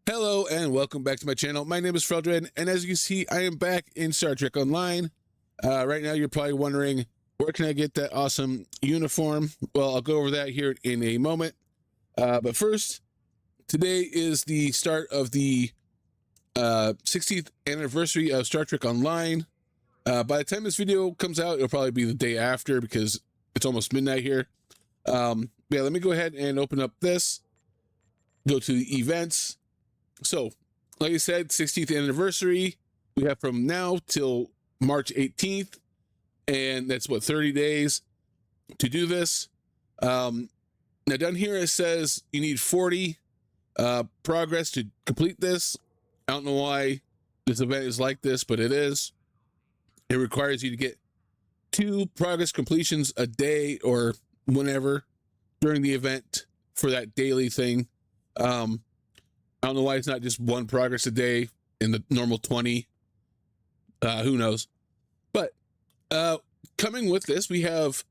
Hello and welcome back to my channel. My name is Feldred, and as you can see, I am back in Star Trek Online. Right now, you're probably wondering, where can I get that awesome uniform? Well, I'll go over that here in a moment. But first, today is the start of the 60th anniversary of Star Trek Online. By the time this video comes out, it'll probably be the day after because it's almost midnight here. Yeah, let me go ahead and open up this. Go to the events. So, like I said, 60th anniversary. We have from now till March 18th, and that's what, 30 days to do this. Now down here it says you need 40 progress to complete this. I don't know why this event is like this, but it is. It requires you to get 2 progress completions a day or whenever during the event for that daily thing. I don't know why it's not just 1 progress a day in the normal 20. Who knows? But coming with this, we have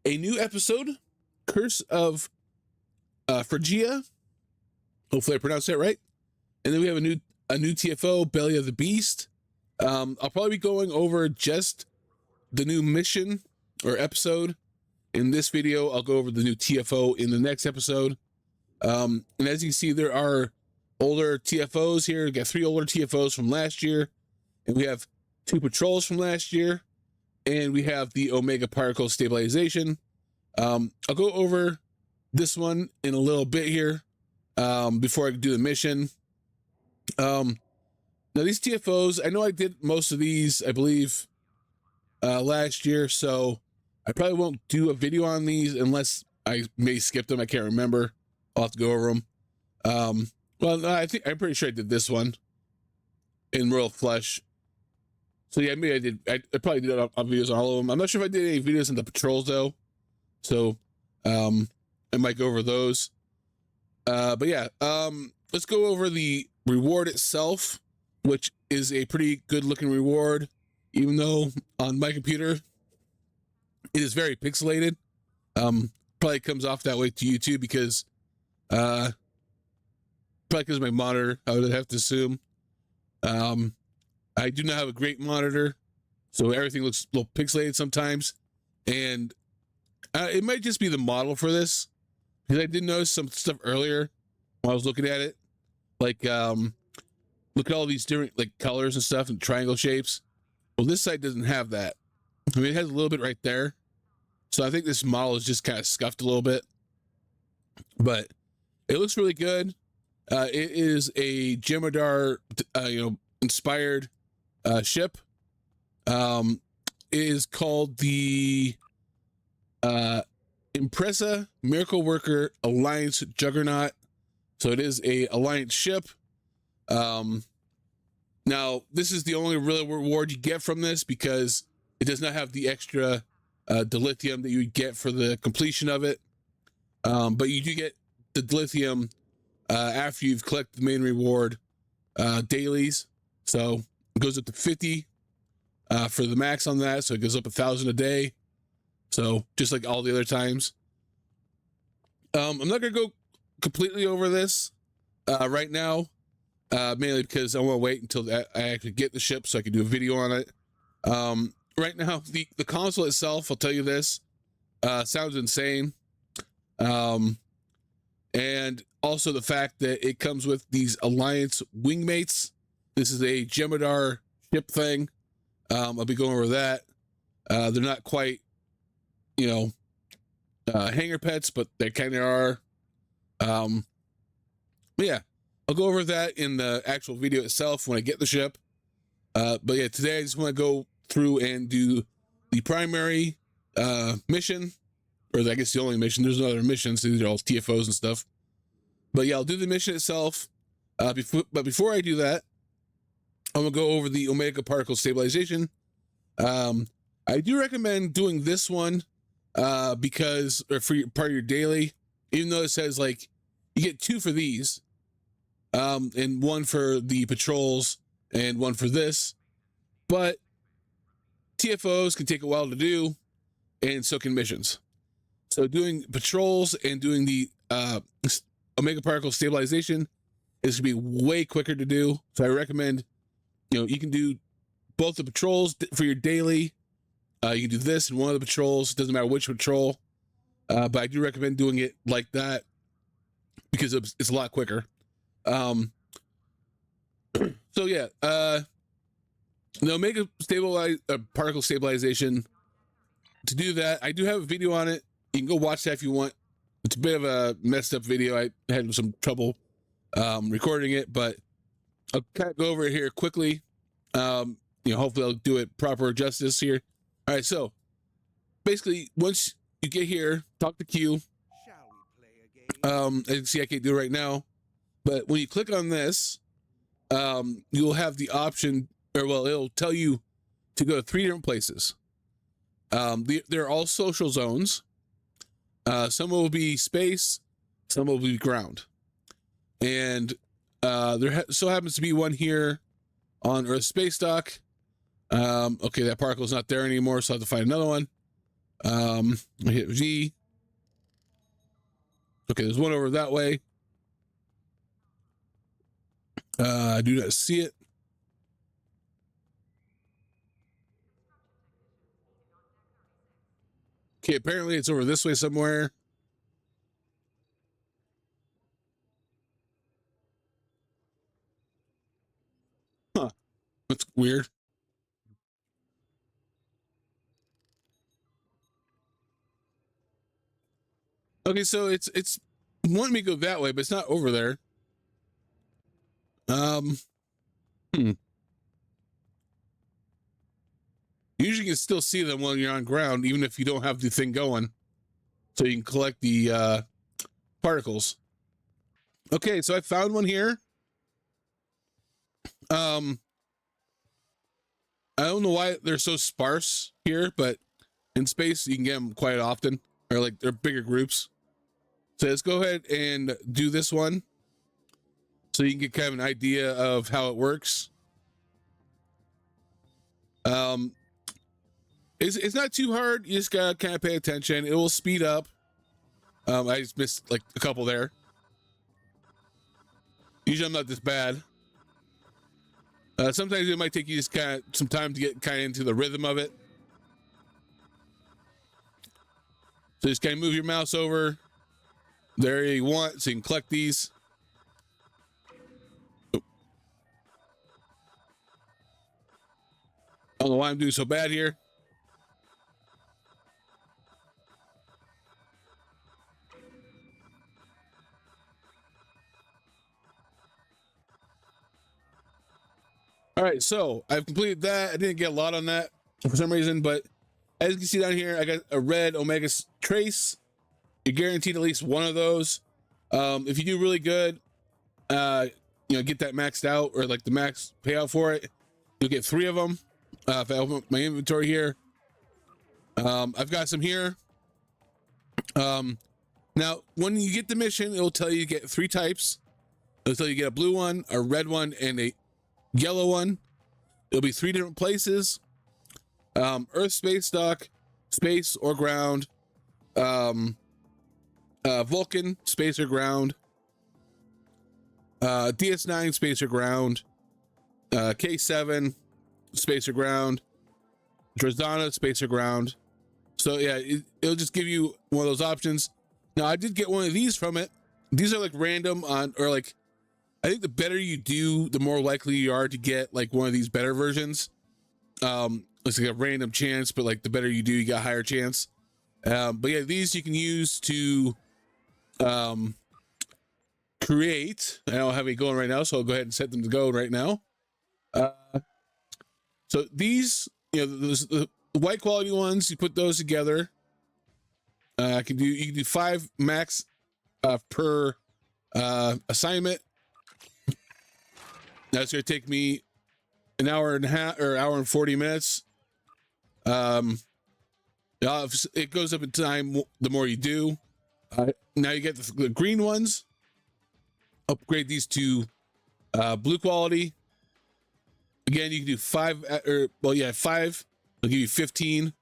a new episode, Curse of Phrygia. Hopefully I pronounced that right. And then we have a new TFO, Belly of the Beast. I'll probably be going over just the new mission or episode in this video. I'll go over the new TFO in the next episode. And as you can see, there are older TFOs here. We got 3 older TFOs from last year, and we have 2 patrols from last year, and we have the Omega particle stabilization. I'll go over this one in a little bit here before I do the mission. Now these TFOs, I know I did most of these, I believe, last year, so I probably won't do a video on these unless I may skip them. I can't remember. I'll have to go over them. Well, no, I'm pretty sure I did this one in Royal Flush. So yeah, maybe I did. I probably did videos on all of them. I'm not sure if I did any videos on the patrols though. So I might go over those. But yeah, let's go over the reward itself, which is a pretty good looking reward, even though on my computer it is very pixelated. Probably comes off that way to you too because probably because of my monitor, I would have to assume. I do not have a great monitor, so everything looks a little pixelated sometimes. And it might just be the model for this, because I did notice some stuff earlier when I was looking at it. Like, look at all these different like colors and stuff and triangle shapes. Well, this side doesn't have that. I mean, it has a little bit right there. So I think this model is just kind of scuffed a little bit. But it looks really good. It is a Juggernaut, inspired ship. It is called the Empersa Miracle Worker Alliance Juggernaut. So it is a Alliance ship. Now, this is the only real reward you get from this because it does not have the extra dilithium that you would get for the completion of it. But you do get the dilithium after you've collected the main reward dailies. So it goes up to 50 for the max on that. So it goes up 1,000 a day. So just like all the other times. I'm not going to go completely over this right now, mainly because I want to wait until I actually get the ship so I can do a video on it. Right now, the console itself, I'll tell you this, sounds insane. And also the fact that it comes with these Alliance wingmates. This is a Juggernaut ship thing. I'll be going over that. They're not quite, hangar pets, but they kind of are. But yeah, I'll go over that in the actual video itself when I get the ship. But yeah, today I just want to go through and do the primary mission, or I guess the only mission. There's no other missions. These are all TFOs and stuff. But yeah, I'll do the mission itself. But before I do that, I'm gonna go over the Omega particle stabilization. I do recommend doing this one because, or for part of your daily, even though it says like you get 2 for these, and 1 for the patrols and 1 for this. But TFOs can take a while to do, and so can missions. So doing patrols and doing the Omega particle stabilization This would be way quicker to do. So I recommend, you can do both the patrols for your daily. You can do this in one of the patrols. It doesn't matter which patrol. But I do recommend doing it like that because it's a lot quicker. So yeah, the Omega particle stabilization. To do that, I do have a video on it. You can go watch that if you want. It's a bit of a messed up video. I had some trouble recording it, but I'll kind of go over it here quickly. Hopefully I'll do it proper justice here. All right, so basically, once you get here, talk to Q. As you can see, I can't do it right now, but when you click on this, you'll have the option, it'll tell you to go to 3 different places. They're all social zones. Some will be space, some will be ground. And there so happens to be one here on Earth space dock. Okay, that particle is not there anymore, so I have to find another one. I hit V. Okay, there's one over that way. I do not see it. Okay, apparently it's over this way somewhere. Huh, that's weird. Okay, so it's wanting me to go that way, but it's not over there. Usually you can still see them when you're on ground, even if you don't have the thing going. So you can collect the particles. Okay, so I found one here. I don't know why they're so sparse here, but in space you can get them quite often, or like they're bigger groups. So let's go ahead and do this one so you can get kind of an idea of how it works. It's not too hard. You just gotta kind of pay attention. It will speed up. I just missed like a couple there. Usually I'm not this bad. Sometimes it might take you just kind of some time to get kind of into the rhythm of it. So just kind of move your mouse over there you want, so you can collect these. Oh. I don't know why I'm doing so bad here. All right, so I've completed that. I didn't get a lot on that for some reason, but as you can see down here, I got a red Omega trace. You're guaranteed at least one of those. If you do really good, get that maxed out, or like the max payout for it, you'll get 3 of them. If I open up my inventory here, I've got some here. Now, when you get the mission, it'll tell you to get 3 types. It'll tell you to get a blue one, a red one, and a yellow one. It'll be 3 different places: Earth, space dock, space or ground, Vulcan, space or ground, DS9, space or ground, K7, space or ground, Drazana, space or ground. So yeah, it'll just give you one of those options. Now I did get one of these from it. These are like random on, or like, I think the better you do, the more likely you are to get like one of these better versions. It's like a random chance, but like the better you do, you got a higher chance. But yeah, these you can use to create. I don't have any going right now, so I'll go ahead and set them to go right now. So these, the white quality ones, you put those together. You can do 5 max per assignment. That's going to take me an hour and a half, or hour and 40 minutes. It goes up in time the more you do. Now you get the green ones. Upgrade these to blue quality. Again, you can do 5, 5. I'll give you 15.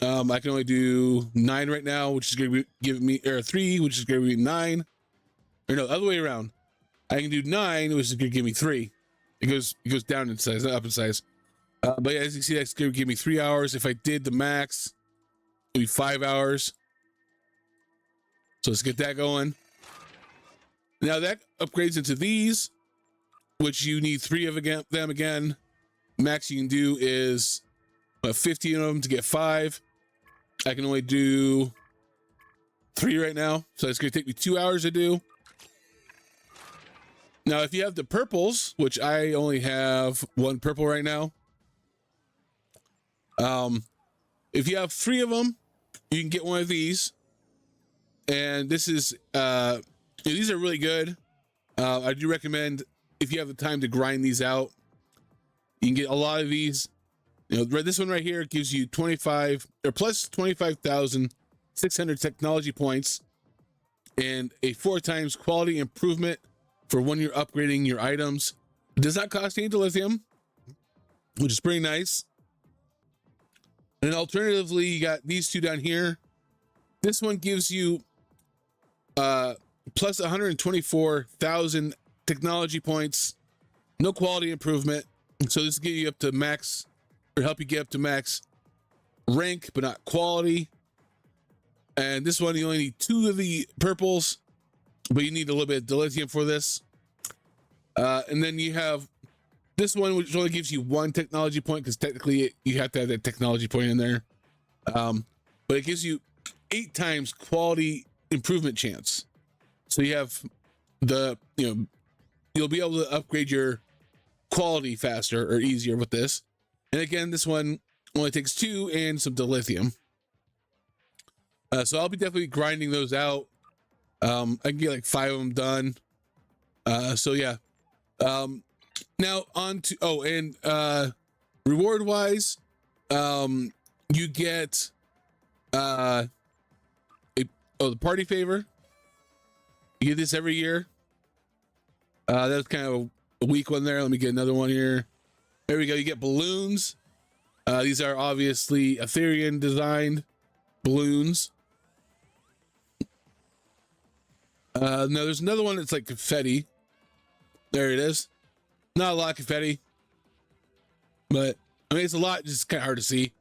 I can only do 9 right now, which is going to be giving me, or 3, which is going to be 9. Or no, other way around. I can do 9, which is going to give me 3. It goes down in size, not up in size. But yeah, as you see, that's going to give me 3 hours. If I did the max, it would be 5 hours. So let's get that going. Now that upgrades into these, which you need 3 of them again. Max you can do is 15 of them to get 5. I can only do 3 right now, so it's going to take me 2 hours to do. Now, if you have the purples, which I only have 1 purple right now, if you have 3 of them, you can get one of these. And this is these are really good. I do recommend, if you have the time to grind these out, you can get a lot of these. You know, this one right here gives you 25 or plus 25,600 technology points and a 4 times quality improvement for when you're upgrading your items. It does not cost any lithium, which is pretty nice. And alternatively, you got these 2 down here. This one gives you plus 124,000 technology points, no quality improvement. So this will get you up to max, or help you get up to max rank, but not quality. And this one, you only need 2 of the purples, but you need a little bit of dilithium for this. And then you have this one, which only gives you 1 technology point, because technically you have to have that technology point in there. But it gives you 8 times quality improvement chance. So you have you'll be able to upgrade your quality faster or easier with this. And again, this one only takes 2 and some dilithium. So I'll be definitely grinding those out. I can get like 5 of them done. So yeah. Now on to reward wise, you get the party favor. You get this every year. That's kind of a weak one there. Let me get another one here. There we go. You get balloons. These are obviously Ethereum designed balloons. Now there's another one that's like confetti. There it is. Not a lot of confetti, but I mean, it's a lot, just kind of hard to see.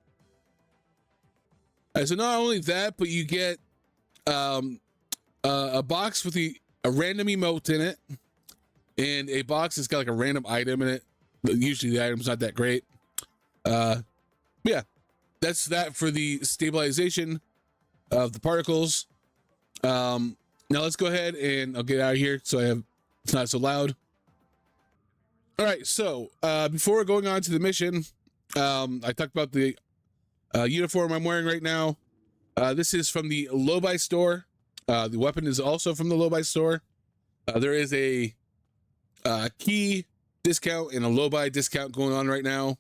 So not only that, but you get a box with a random emote in it, and a box that's got like a random item in it, but usually the item's not that great. Yeah, that's that for the stabilization of the particles. Now let's go ahead and I'll get out of here so it's not so loud. All right, so before going on to the mission, I talked about the uniform I'm wearing right now. This is from the lobi store. The weapon is also from the lobi store. There is a key discount and a lobi discount going on right now,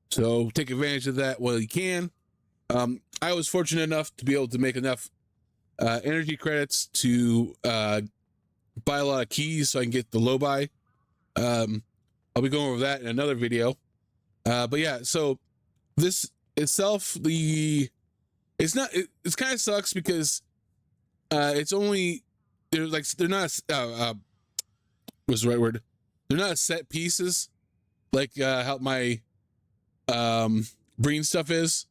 so take advantage of that while you can. I was fortunate enough to be able to make enough energy credits to buy a lot of keys so I can get the lobi. I'll be going over that in another video. But yeah, so this itself, it's kind of sucks because it's only they're not what's the right word? They're not set pieces like how my green stuff is.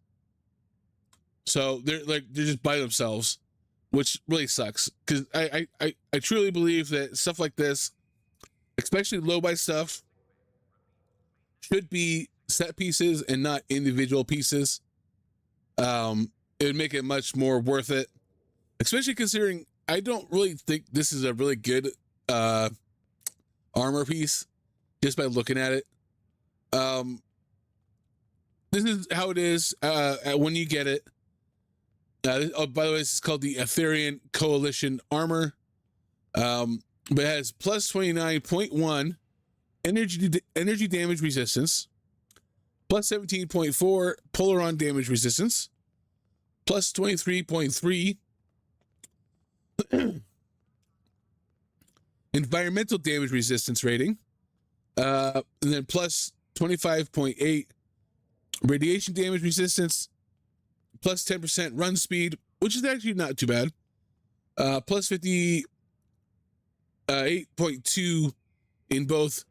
So they're just by themselves, which really sucks because I truly believe that stuff like this, especially lobi stuff, should be set pieces and not individual pieces. It would make it much more worth it, especially considering I don't really think this is a really good armor piece just by looking at it. This is how it is when you get it. By the way, this is called the Ethereum Coalition Armor, but it has plus 29.1 energy damage resistance, plus 17.4 polaron damage resistance, plus 23.3 environmental damage resistance rating, and then plus 25.8 radiation damage resistance, plus 10% run speed, which is actually not too bad, plus 58.2 in both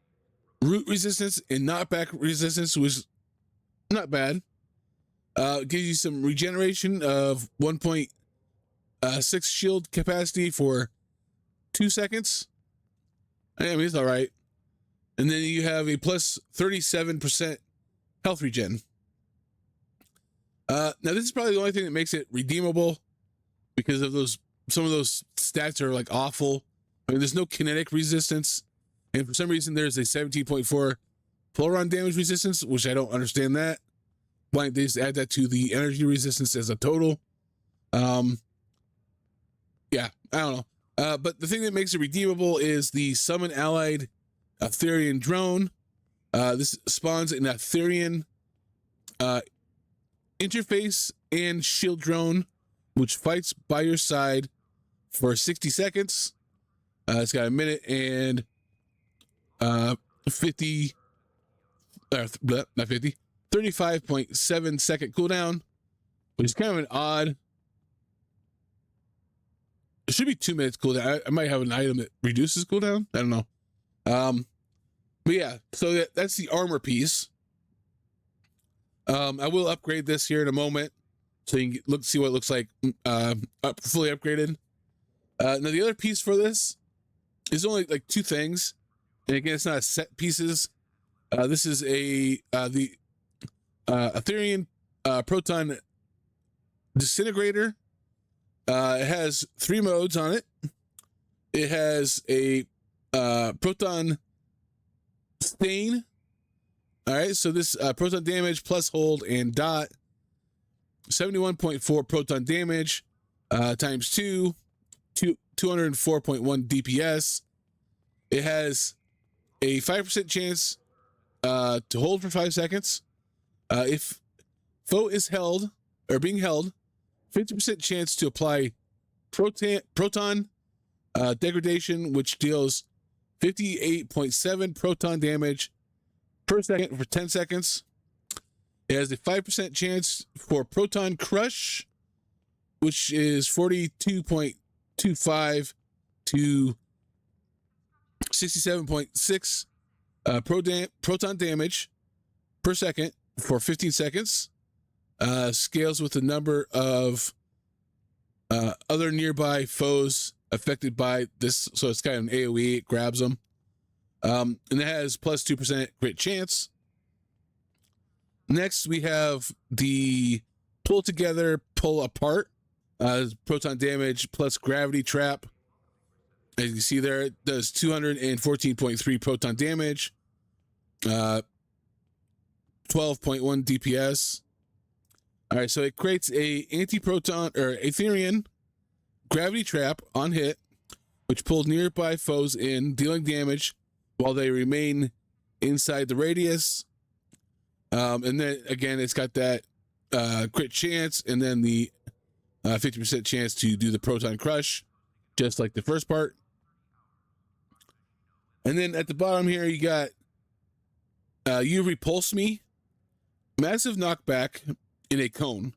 root resistance and knockback resistance, was not bad. Gives you some regeneration of 1.6 shield capacity for 2 seconds. I mean, it's all right. And then you have a plus 37% health regen. Now, this is probably the only thing that makes it redeemable because of some of those stats are like awful. I mean, there's no kinetic resistance. And for some reason, there's a 17.4 Floron damage resistance, which I don't understand that. Why don't they just add that to the energy resistance as a total? Yeah, I don't know. But the thing that makes it redeemable is the summon allied Aetherian drone. This spawns an Aetherian interface and shield drone, which fights by your side for 60 seconds. It's got a minute and 35.7 second cooldown, which is kind of an odd. It should be 2 minutes cooldown. I might have an item that reduces cooldown. I don't know. But yeah, so that's the armor piece. I will upgrade this here in a moment, so you can see what it looks like fully upgraded. Now the other piece for this is only like 2 things, and again, it's not a set pieces. This is the Aetherian proton disintegrator. It has 3 modes on it. It has a proton stain. All right, so this proton damage plus hold and dot, 71.4 proton damage times 2, 204.1 DPS. It has a 5% chance to hold for 5 seconds. If foe is held or being held, 50% chance to apply proton degradation, which deals 58.7 proton damage per second for 10 seconds. It has a 5% chance for proton crush, which is 42.25 to 67.6 proton damage per second for 15 seconds. Scales with the number of other nearby foes affected by this, so it's kind of an AoE. It grabs them, and it has plus 2% crit chance. Next, we have the pull together, pull apart. Proton damage plus gravity trap. As you can see there, it does 214.3 proton damage, 12.1 DPS. All right, so it creates a anti-proton or Aetherian gravity trap on hit, which pulls nearby foes in, dealing damage while they remain inside the radius. And then again, it's got that crit chance, and then the 50% chance to do the proton crush, just like the first part. And then at the bottom here, you got you repulse me, massive knockback in a cone.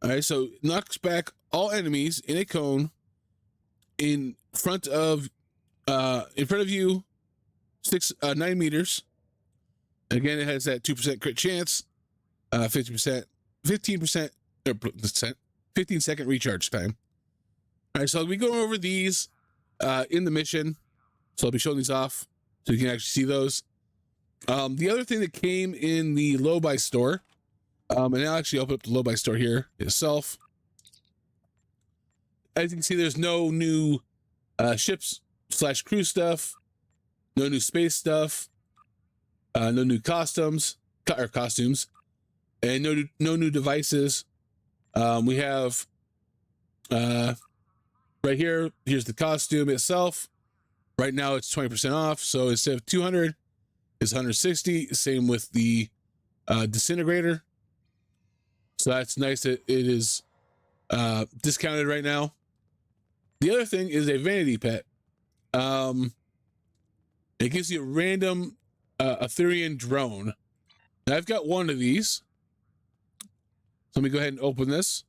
All right, so knocks back all enemies in a cone in front of you 9 meters. Again, it has that 2% crit chance, 50%, 15%, 15 second recharge time. All right, so I'll be going over these in the mission. So I'll be showing these off so you can actually see those. The other thing that came in the lobi store, and I'll actually open up the lobi store here itself. As you can see, there's no new ships / crew stuff, no new space stuff, no new costumes, and no new devices. We have right here. Here's the costume itself. Right now it's 20% off. So instead of 200, it's 160. Same with the disintegrator. So that's nice that it is discounted right now. The other thing is a vanity pet. It gives you a random Aetherian drone. Now I've got one of these. So let me go ahead and open this.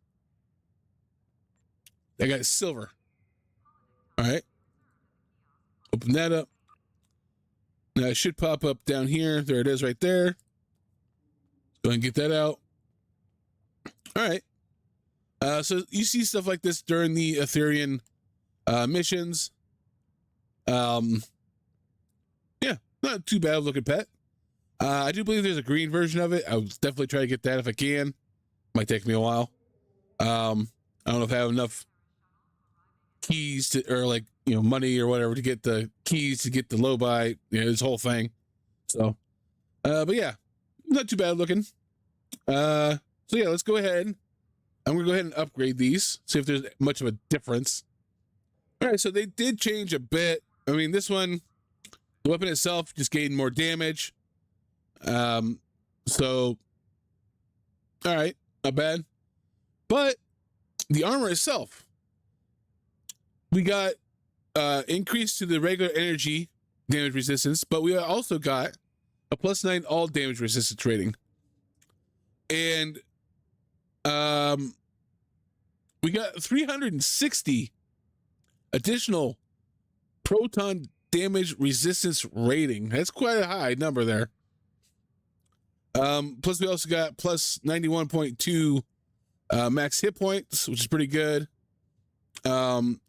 I got silver. All right. Open that up. Now it should pop up down here. There it is right there. Go ahead and get that out. All right. So you see stuff like this during the Ethereum missions. Yeah, not too bad looking pet. I do believe there's a green version of it. I'll definitely try to get that if I can. Might take me a while. I don't know if I have enough keys to, or like, you know, money or whatever to get the keys to get the lobi, you know, this whole thing. So, but yeah, not too bad looking. So yeah, let's go ahead. I'm gonna go ahead and upgrade these, see if there's much of a difference. All right, so they did change a bit. I mean, this one, the weapon itself just gained more damage. So, all right, not bad. But the armor itself, we got increase to the regular energy damage resistance, but we also got a +9 all damage resistance rating. And we got 360 additional proton damage resistance rating. That's quite a high number there. Plus we also got plus 91.2 max hit points, which is pretty good. And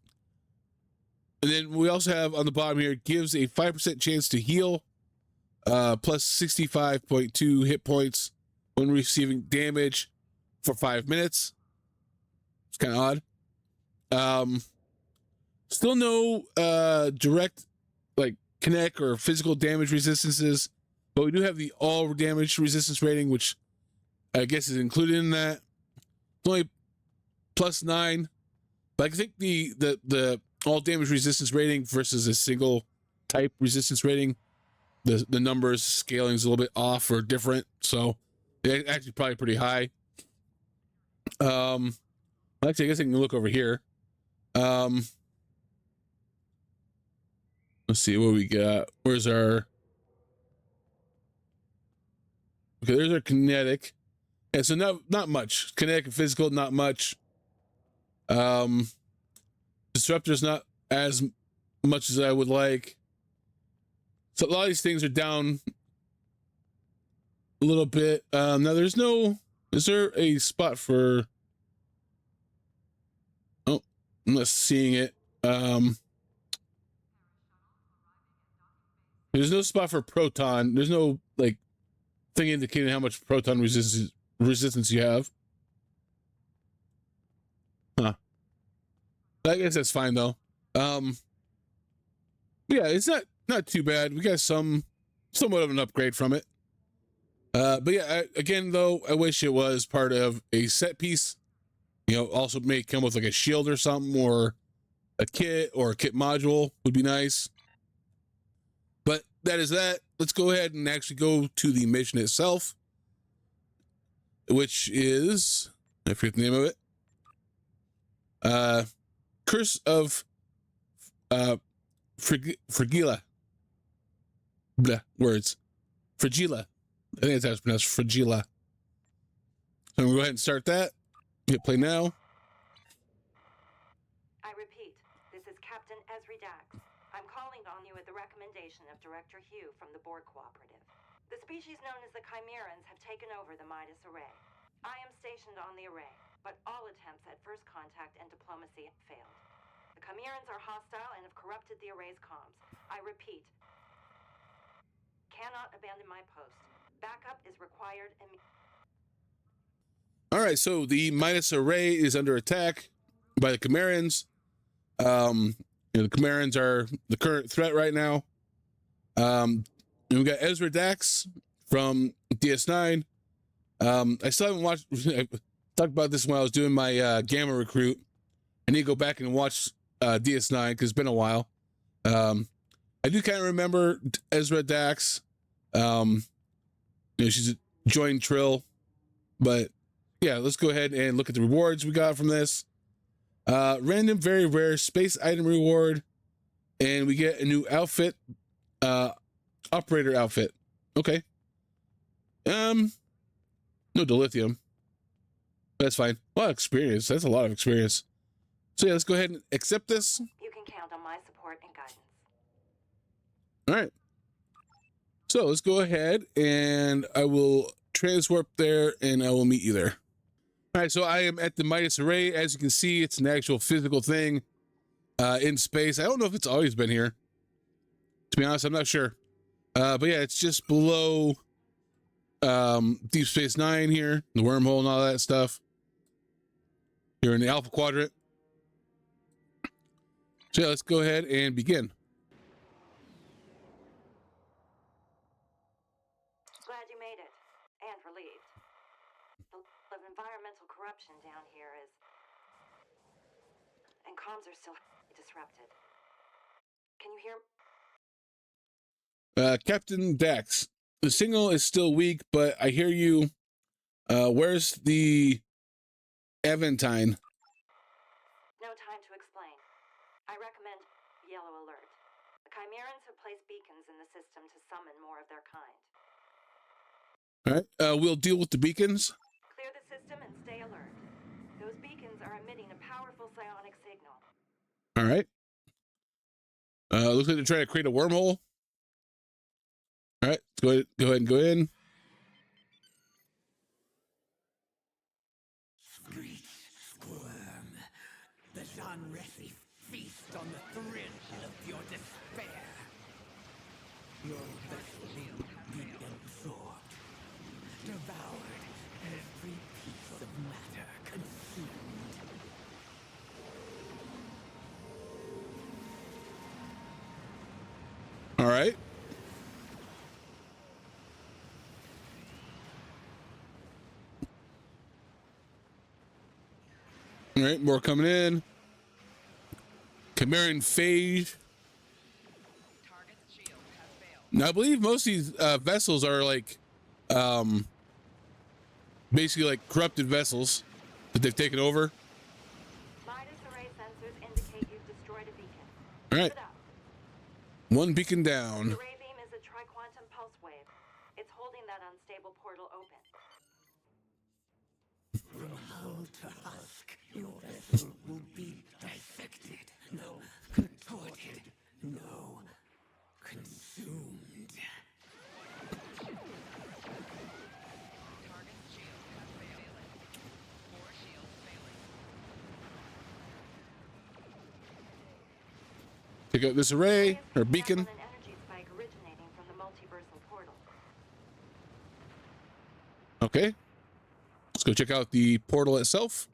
then we also have on the bottom here, gives a 5% chance to heal, plus 65.2 hit points when receiving damage for 5 minutes. It's kind of odd. Still no direct like kinetic or physical damage resistances, but we do have the all damage resistance rating, which I guess is included in that. It's only +9, but I think the all damage resistance rating versus a single type resistance rating, the numbers scaling is a little bit off or different, so it's actually probably pretty high. Actually, I guess I can look over here. Let's see what we got. Where's our... Okay, there's our kinetic. Yeah, so not much. Kinetic and physical, not much. Disruptor's not as much as I would like. So a lot of these things are down a little bit. Now there's no... Is there a spot for... Oh, I'm not seeing it. There's no spot for proton. There's no like thing indicating how much proton resistance you have. Huh. I guess that's fine though. Yeah, it's not too bad. We got somewhat of an upgrade from it. But yeah, again though, I wish it was part of a set piece. You know, also may come with like a shield or something, or a kit or a kit module would be nice. But that is that. Let's go ahead and actually go to the mission itself, which is, I forget the name of it. Curse of Phrygia. Blah, words. Phrygia. I think that's how it's pronounced, Phrygia. So I'm gonna go ahead and start that. Hit play now. I repeat, this is Captain Ezri Dax. I'm calling on you at the recommendation of Director Hugh from the Borg Cooperative. The species known as the Chimerans have taken over the Midas Array. I am stationed on the array, but all attempts at first contact and diplomacy failed. The Chimerans are hostile and have corrupted the array's comms. I repeat, cannot abandon my post. Backup is required immediately. All right, so the Midas Array is under attack by the Chimerans. You know, the Chimerans are the current threat right now. And we got Ezra Dax from DS9. I still haven't watched. I talked about this when I was doing my Gamma Recruit. I need to go back and watch DS9 because it's been a while. I do kind of remember Ezra Dax. You know, she's joined Trill, but yeah, let's go ahead and look at the rewards we got from this. Random, very rare space item reward, and we get a new outfit, operator outfit. Okay. No dilithium. That's fine. A lot of experience. That's a lot of experience. So yeah, let's go ahead and accept this. You can count on my support and guidance. All right. So let's go ahead and I will transwarp there and I will meet you there. All right, so I am at the Midas Array. As you can see, it's an actual physical thing in space. I don't know if it's always been here. To be honest, I'm not sure. But yeah, it's just below Deep Space Nine here, the wormhole and all that stuff. You're in the Alpha Quadrant. So yeah, let's go ahead and begin. Glad you made it, and relieved. The level of environmental corruption down here is... and comms are still disrupted. Can you hear? Captain Dax, the signal is still weak, but I hear you. Where's the Aventine? No time to explain. I recommend yellow alert. The Chimerans have placed beacons in the system to summon more of their kind. All right, we'll deal with the beacons. Clear the system and stay alert. Those beacons are emitting a powerful psionic signal. All right. Looks like they're trying to create a wormhole. All right, let's go ahead and go in. Screech, squirm. The Jean-Resi feast on the thrill of your despair. Your vessel will be absorbed, devoured, every piece of matter consumed. All right. All right, more coming in. Chimeran phage. Now, I believe most of these vessels are like, basically like corrupted vessels that they've taken over. Midas array sensors indicate you've destroyed a beacon. All right, Keep it up. one beacon The down. ray beam is a triquantum pulse wave. It's holding that unstable portal open. From hull to husk, your vessel will be dissected. No, contorted. No, consumed. Take out this array or beacon. An energy spike originating from the multiversal portal. Okay, let's go check out the portal itself.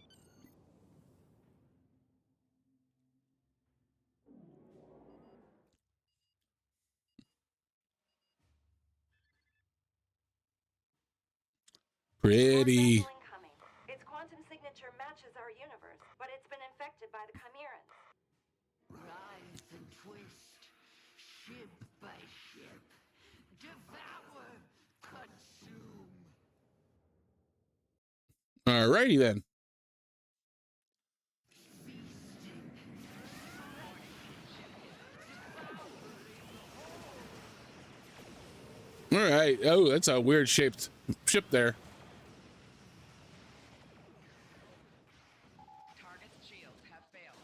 Pretty. More vessel incoming. Its quantum signature matches our universe, but it's been infected by the Chimerans. Rise and twist, ship by ship. Devour, consume. All righty then. All right. Oh, that's a weird shaped ship there. Target's shields have failed.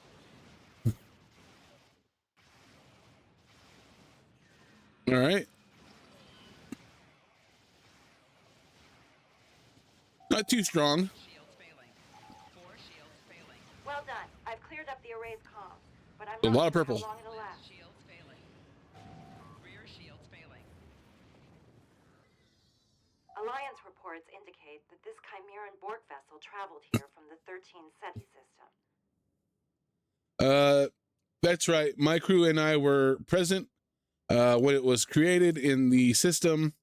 All right. Not too strong. Shields failing. 4 shields failing. Well done. I've cleared up the array's comms, but I'm A not lot of sure purple. how long it'll last. Shields failing. Rear shields failing. Alliance reports indicate that this Chimeran Borg vessel traveled here from the 13 SETI system. That's right. My crew and I were present when it was created in the system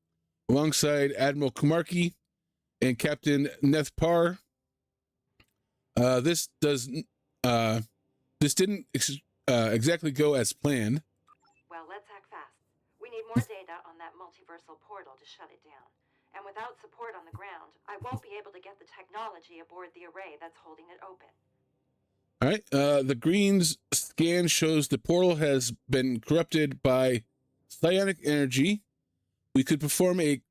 alongside Admiral Kumarki and Captain Nethpar. This didn't exactly go as planned. Well, let's act fast. We need more data on that multiversal portal to shut it down. And without support on the ground, I won't be able to get the technology aboard the array that's holding it open. All right. The green's scan shows the portal has been corrupted by psionic energy. We could perform a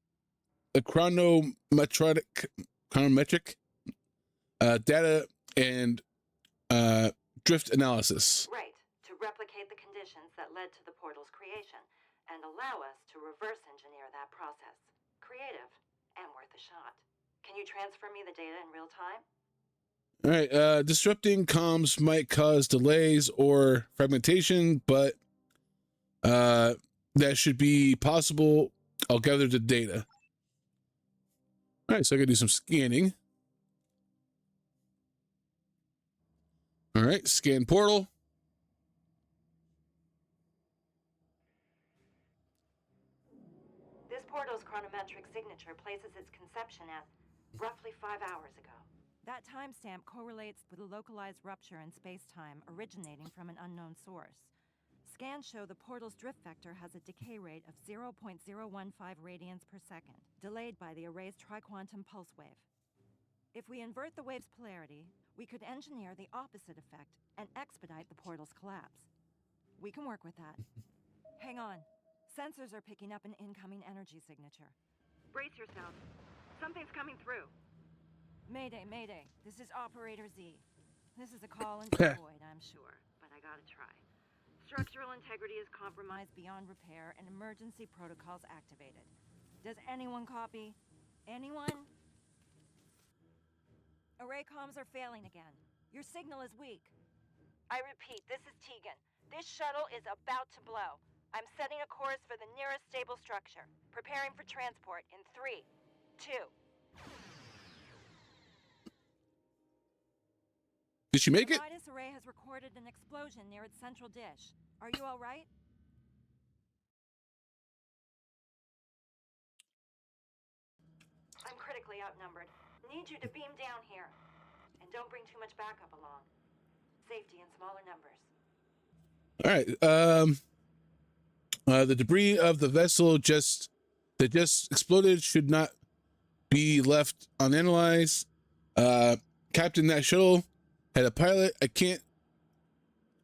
chronometric data and drift analysis. Right, to replicate the conditions that led to the portal's creation. and allow us to reverse engineer that process. Creative and worth a shot. Can you transfer me the data in real time? All right, disrupting comms might cause delays or fragmentation, but that should be possible. I'll gather the data. All right, so I gotta do some scanning. All right, scan portal. This portal's chronometric signature places its conception at roughly 5 hours ago. That timestamp correlates with a localized rupture in space-time originating from an unknown source. Scans show the portal's drift vector has a decay rate of 0.015 radians per second, delayed by the array's triquantum pulse wave. If we invert the wave's polarity, we could engineer the opposite effect and expedite the portal's collapse. We can work with that. Hang on. Sensors are picking up an incoming energy signature. Brace yourself. Something's coming through. Mayday, mayday. This is Operator Z. This is a call into the void, I'm sure, but I gotta try. Structural integrity is compromised beyond repair and emergency protocols activated. Does anyone copy? Anyone? Array comms are failing again. Your signal is weak. I repeat, this is Tegan. This shuttle is about to blow. I'm setting a course for the nearest stable structure. Preparing for transport in 3, 2. Did she make The it? Midas array has recorded an explosion near its central dish. Are you all right? I'm critically outnumbered. Need you to beam down here. And don't bring too much backup along. Safety in smaller numbers. All right. The debris of the vessel that just exploded should not be left unanalyzed. Captain, that shuttle had a pilot. I can't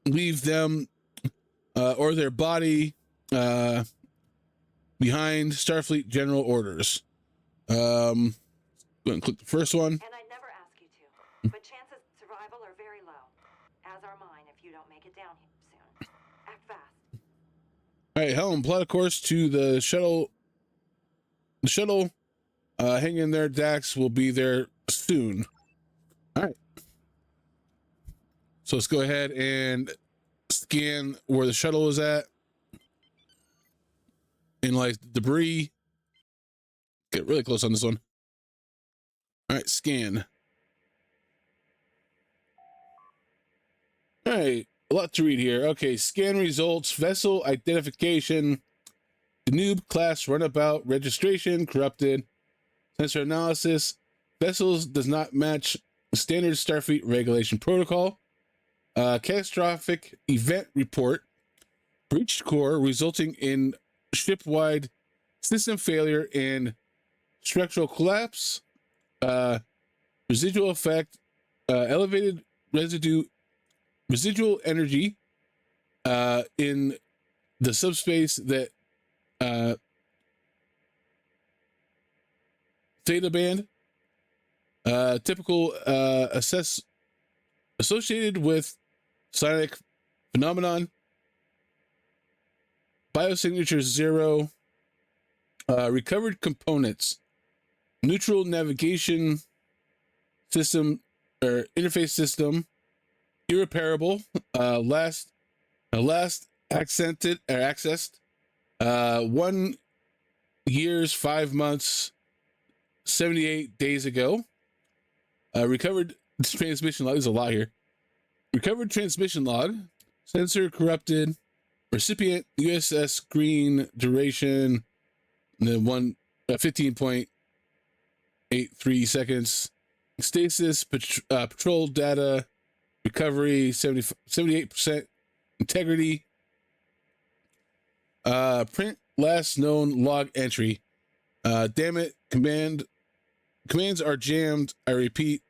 leave them or their body behind. Starfleet general orders. Go and click the first one. And I'd never ask you to, but chances of survival are very low, as are mine if you don't make it down here soon. Act fast. All right, helm, plot a course to the shuttle. The shuttle, hang in there. Dax will be there soon. All right. So let's go ahead and scan where the shuttle is at. And like debris. Get really close on this one. All right, scan. All right, a lot to read here. Okay, scan results, vessel identification, noob class runabout, registration, corrupted, sensor analysis, vessels does not match standard Starfleet regulation protocol, catastrophic event report, breached core resulting in ship-wide system failure and structural collapse, residual effect, elevated residual energy in the subspace that theta band, typical associated with psionic phenomenon, biosignature 0, recovered components, neutral navigation system or interface system, irreparable, last accessed 1 years 5 months 78 days ago. Recovered transmission log. There's a lot here. Recovered transmission log, sensor corrupted, recipient USS Green, duration the 15.83 seconds, stasis, patrol data, recovery 78% integrity, print last known log entry. Damn it, commands are jammed. I repeat,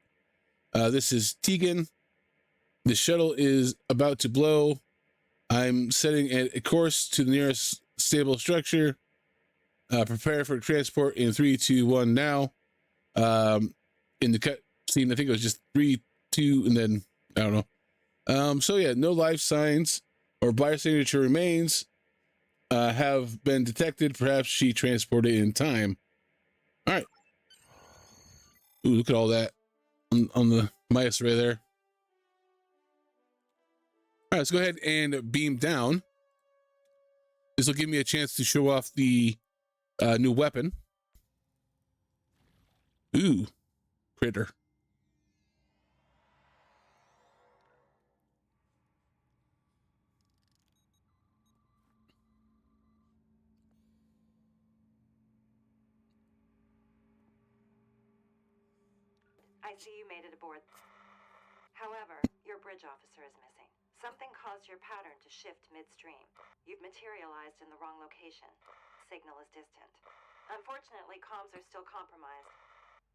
this is Tegan. The shuttle is about to blow. I'm setting a course to the nearest stable structure. Prepare for transport in 3, 2, 1 now. In the cut scene, I think it was just 3, 2, and then I don't know. So yeah, no life signs or biosignature remains. have been detected. Perhaps she transported in time. All right. Ooh, look at all that on the Midas array there. All right, let's go ahead and beam down. This will give me a chance to show off the new weapon. Ooh, critter. I see you made it aboard. However, your bridge officer is missing. Something caused your pattern to shift midstream. You've materialized in the wrong location. Signal is distant. Unfortunately, comms are still compromised.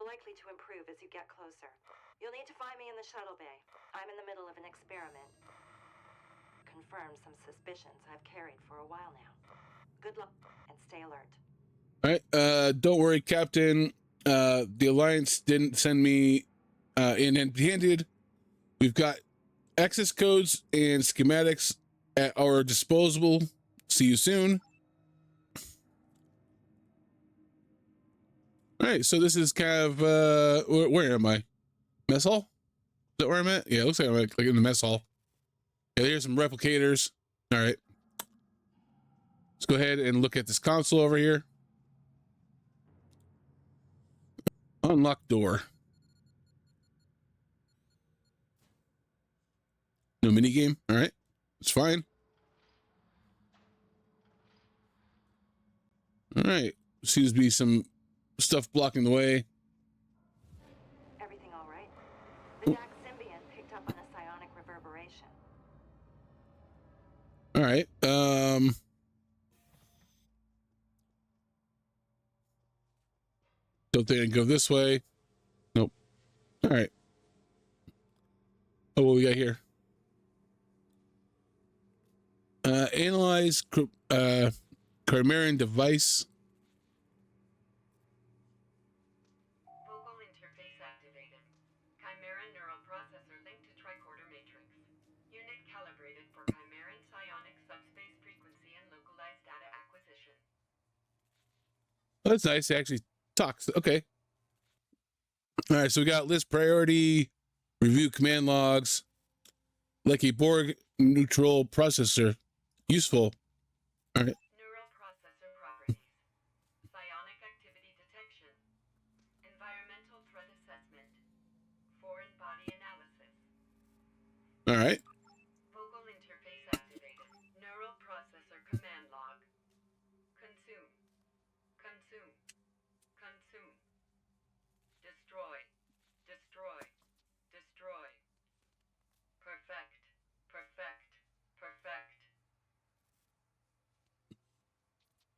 Likely to improve as you get closer. You'll need to find me in the shuttle bay. I'm in the middle of an experiment. Confirm some suspicions I've carried for a while now. Good luck and stay alert. All right, don't worry, Captain. The Alliance didn't send me in empty-handed. We've got access codes and schematics at our disposal. See you soon. All right, so this is kind of where am I? Mess hall? Is that where I'm at? Yeah, it looks like I'm like in the mess hall. Yeah, here's some replicators. All right, let's go ahead and look at this console over here. Unlock door. No mini game. All right, it's fine. All right, seems to be some stuff blocking the way. Everything all right? The DAC symbiont picked up on a psionic reverberation. All right. Don't think I can go this way. Nope. All right. Oh, what we got here? Analyze Chimeran device. Vocal interface activated. Chimeran neural processor linked to tricorder matrix. Unit calibrated for Chimeran psionic subspace frequency and localized data acquisition. Oh, that's nice. It actually talks. Okay. All right. So we got list priority, review command logs, like a Borg neutral processor. Useful. All right. Neural processor properties. Psionic activity detection. Environmental threat assessment. Foreign body analysis. All right. Vocal interface activated. Neural processor command log. Consume. Consume. Consume. Destroy. Destroy. Destroy. Perfect. Perfect. Perfect.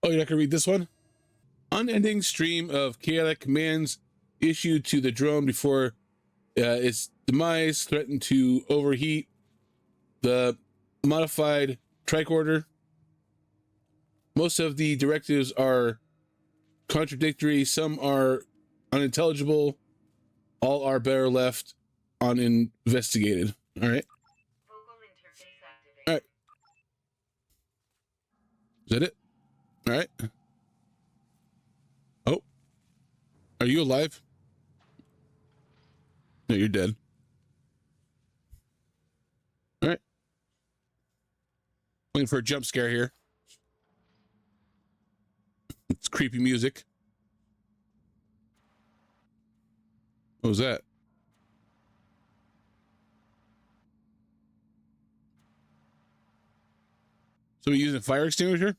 Oh, you're not gonna read this one? Unending stream of chaotic commands issued to the drone before its demise threatened to overheat the modified tricorder. Most of the directives are contradictory, some are unintelligible, all are better left uninvestigated. All right. Vocal interface activated. All right. Is that it? All right. Oh, are you alive? No, you're dead. All right. Waiting for a jump scare here. It's creepy music. What was that? Somebody using a fire extinguisher?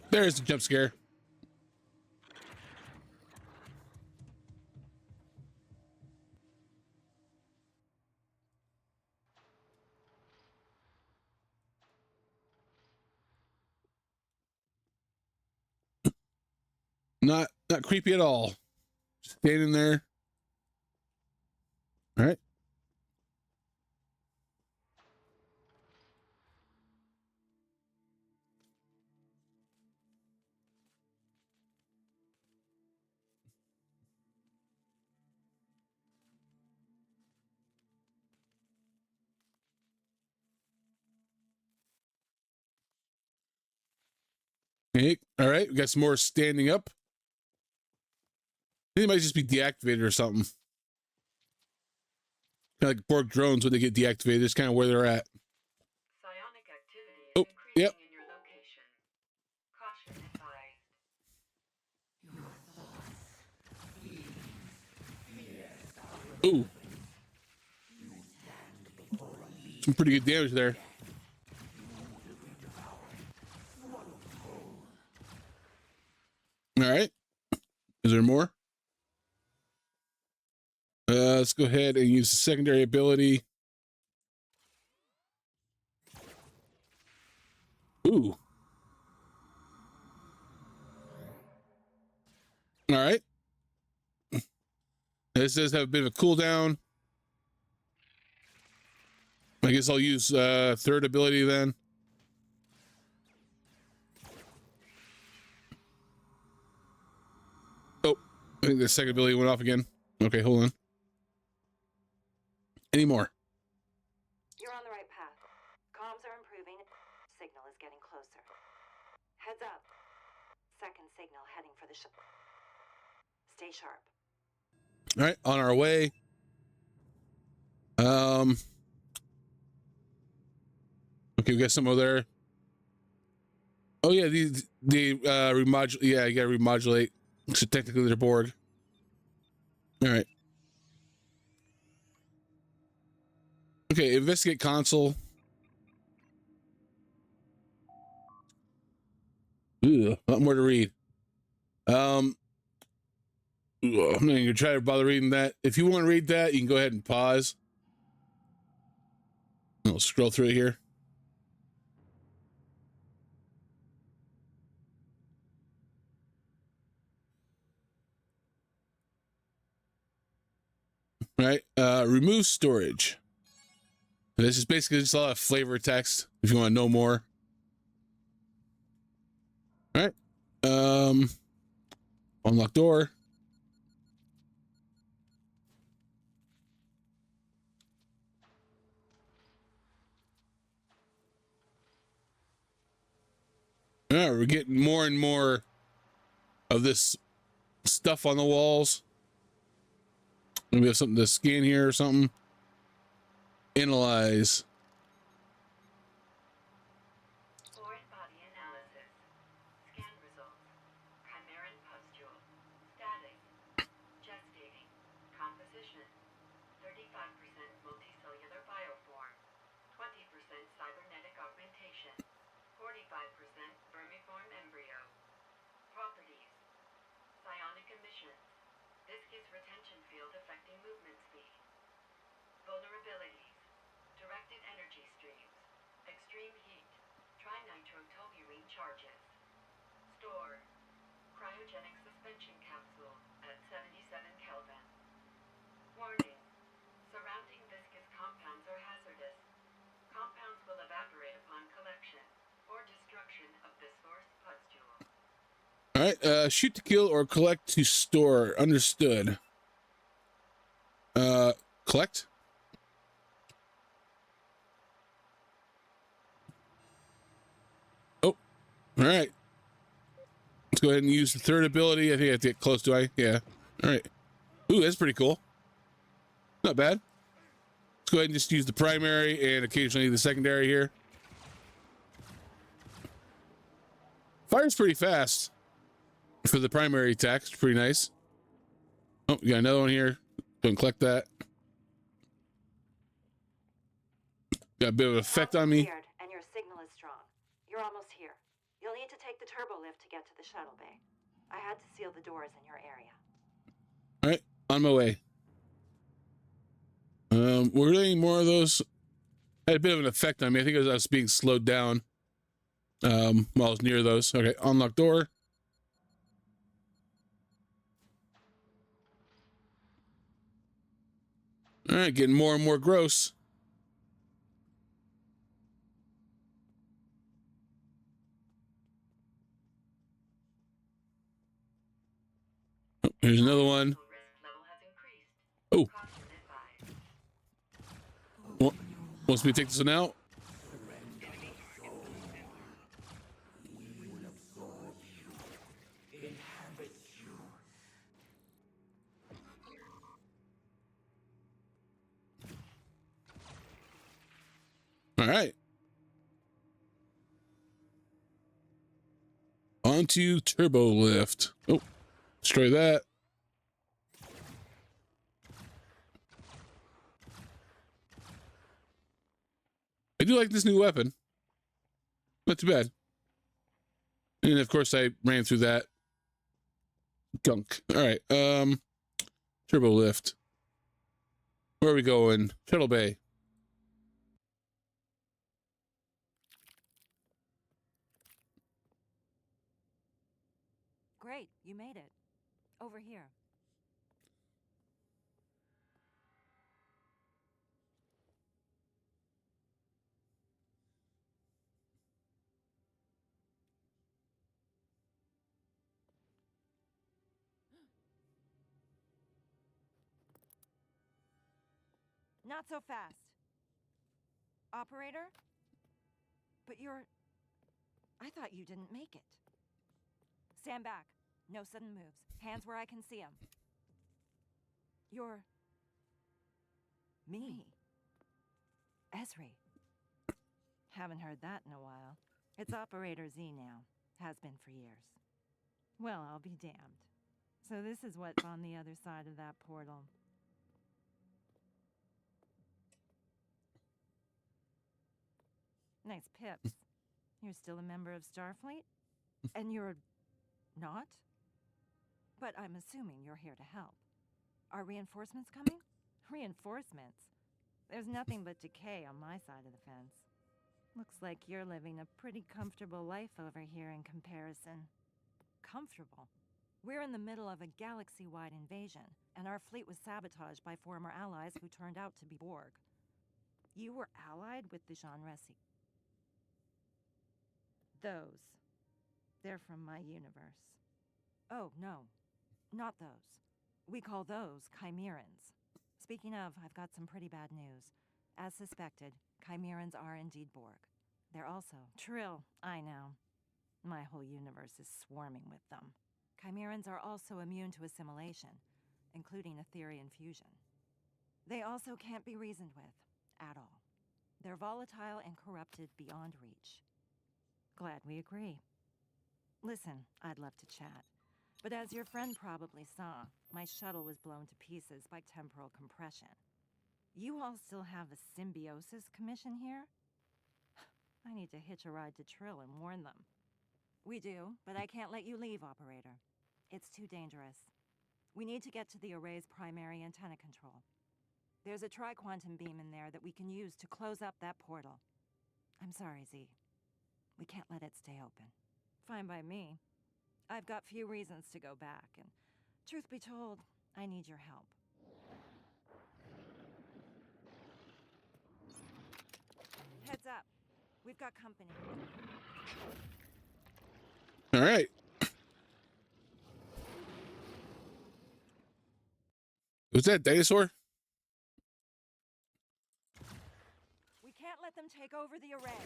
There's the jump scare. Not creepy at all. Standing there. All right. Okay. All right. We got some more standing up. I think it might just be deactivated or something. Kind of like Borg drones when they get deactivated. It's kind of where they're at. Psionic activity is Oh, increasing yep. in your location. Caution advised. Ooh. Some pretty good damage there. All right. Is there more? Let's go ahead and use the secondary ability. Ooh. All right. This does have a bit of a cooldown. I guess I'll use third ability then. Oh, I think the second ability went off again. Okay, hold on. Any more? You're on the right path. Comms are improving. Signal is getting closer. Heads up. Second signal heading for the Stay sharp. All right, on our way. Okay, we got some over there. Oh yeah, they remodulate. Yeah, you gotta remodulate. So technically they're Borg. All right. Okay, investigate console. Ugh, a lot more to read. I'm not gonna try to bother reading that. If you want to read that, you can go ahead and pause. I'll scroll through it here. All right, remove storage. This is basically just a lot of flavor text if you want to know more. All right. Unlock door. All right, we're getting more and more of this stuff on the walls. Maybe we have something to scan here or something. Analyze. Foreign body analysis. Scan results. Chimeran pustule. Status. Gestating. Composition. 35% multicellular bioform. 20% cybernetic augmentation. 45% vermiform embryo. Properties. Psionic emissions. Viscous retention field affecting movement speed. Vulnerabilities. Directed energy streams. Extreme heat. Trinitrotoluene charges. Store. Cryogenic suspension capsule at 77 Kelvin. Warning. Surrounding viscous compounds are hazardous. Compounds will evaporate upon collection or destruction of the source pustule. All right, shoot to kill or collect to store. Understood. Collect. Oh, all right. Let's go ahead and use the third ability. I think I have to get close to Yeah. All right. Ooh, that's pretty cool. Not bad. Let's go ahead and just use the primary and occasionally the secondary here. Fire's pretty fast for the primary attack. It's pretty nice. Oh, you got another one here. Don't collect that. Got a bit of an effect on me. Cleared, and your signal is strong. You're almost here. You'll need to take the turbo lift to get to the shuttle bay. I had to seal the doors in your area. All right, on my way. We're getting more of those. Had a bit of an effect on me. I think it was I was being slowed down while I was near those. Okay, unlock door. All right, getting more and more gross. Oh, here's another one. Risk level has increased. Oh, Caution advised. wants me to take this one out? All right. Onto turbo lift. Oh, destroy that. I do like this new weapon. Not too bad. And of course I ran through that gunk. All right. Turbo lift. Where are we going? Shuttle Bay. Great, you made it. Over here. Not so fast. Operator? But you're... I thought you didn't make it. Stand back. No sudden moves. Hands where I can see them. You're... me. Esri. Haven't heard that in a while. It's Operator Z now. Has been for years. Well, I'll be damned. So this is what's on the other side of that portal. Nice pips. You're still a member of Starfleet? And you're... not? But I'm assuming you're here to help. Are reinforcements coming? Reinforcements? There's nothing but decay on my side of the fence. Looks like you're living a pretty comfortable life over here in comparison. Comfortable? We're in the middle of a galaxy-wide invasion, and our fleet was sabotaged by former allies who turned out to be Borg. You were allied with the Genresi. Those. They're from my universe. Oh, no. Not those. We call those Chimerans. Speaking of, I've got some pretty bad news. As suspected, Chimerans are indeed Borg. They're also... Trill, I know. My whole universe is swarming with them. Chimerans are also immune to assimilation, including Etherian fusion. They also can't be reasoned with, at all. They're volatile and corrupted beyond reach. Glad we agree. Listen, I'd love to chat. But as your friend probably saw, my shuttle was blown to pieces by temporal compression. You all still have a symbiosis commission here? I need to hitch a ride to Trill and warn them. We do, but I can't let you leave, Operator. It's too dangerous. We need to get to the array's primary antenna control. There's a tri-quantum beam in there that we can use to close up that portal. I'm sorry, Z. We can't let it stay open. Fine by me. I've got few reasons to go back, and truth be told, I need your help. Heads up. We've got company. All right. Was that a dinosaur? We can't let them take over the array.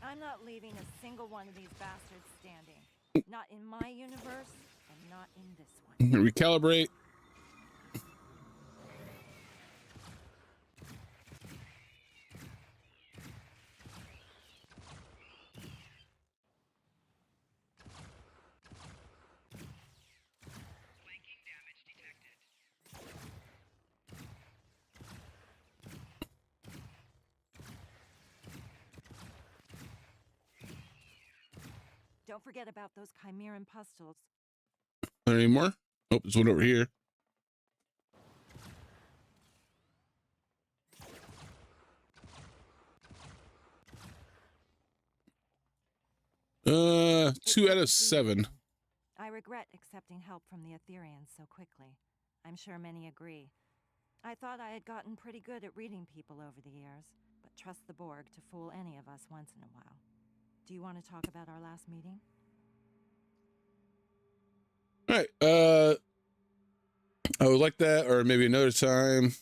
I'm not leaving a single one of these bastards standing. Not in my universe, and not in this one. Recalibrate. Flanking damage detected. Don't forget about those Chimeran pustules. Any more? Oh, there's one over here. 2 out of 7. I regret accepting help from the Ethereans so quickly. I'm sure many agree. I thought I had gotten pretty good at reading people over the years, but trust the Borg to fool any of us once in a while. Do you want to talk about our last meeting? All right. I would like that, or maybe another time.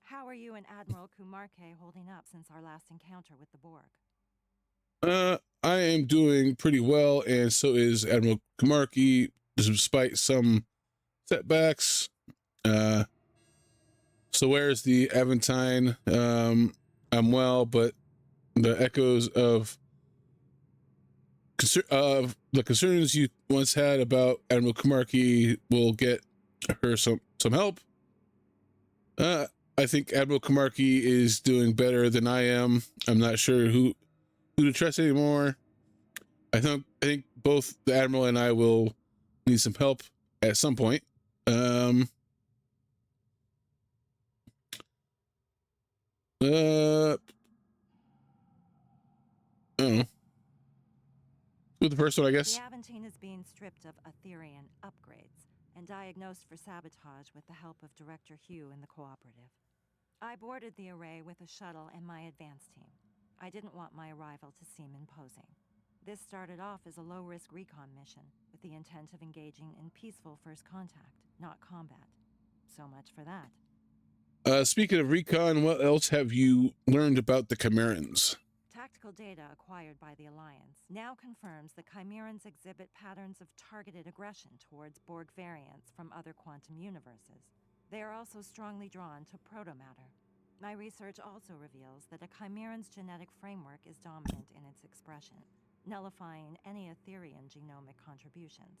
How are you and Admiral Kumarke holding up since our last encounter with the Borg? I am doing pretty well, and so is Admiral Kamarki, despite some setbacks. So where's the Aventine? I'm well, but the echoes of the concerns you once had about Admiral Kamarki will get her some help. I think Admiral Kamarki is doing better than I am. I'm not sure who to trust anymore. I think both the Admiral and I will need some help at some point. I don't know. With the first one, I guess. The Aventine is being stripped of Etherean upgrades and diagnosed for sabotage with the help of Director Hugh and the Cooperative. I boarded the array with a shuttle and my advance team. I didn't want my arrival to seem imposing. This started off as a low-risk recon mission with the intent of engaging in peaceful first contact, not combat. So much for that. Speaking of recon, what else have you learned about the Chimerans? Tactical data acquired by the Alliance now confirms the Chimerans exhibit patterns of targeted aggression towards Borg variants from other quantum universes. They are also strongly drawn to protomatter. My research also reveals that a Chimeran's genetic framework is dominant in its expression, nullifying any Etherean genomic contributions.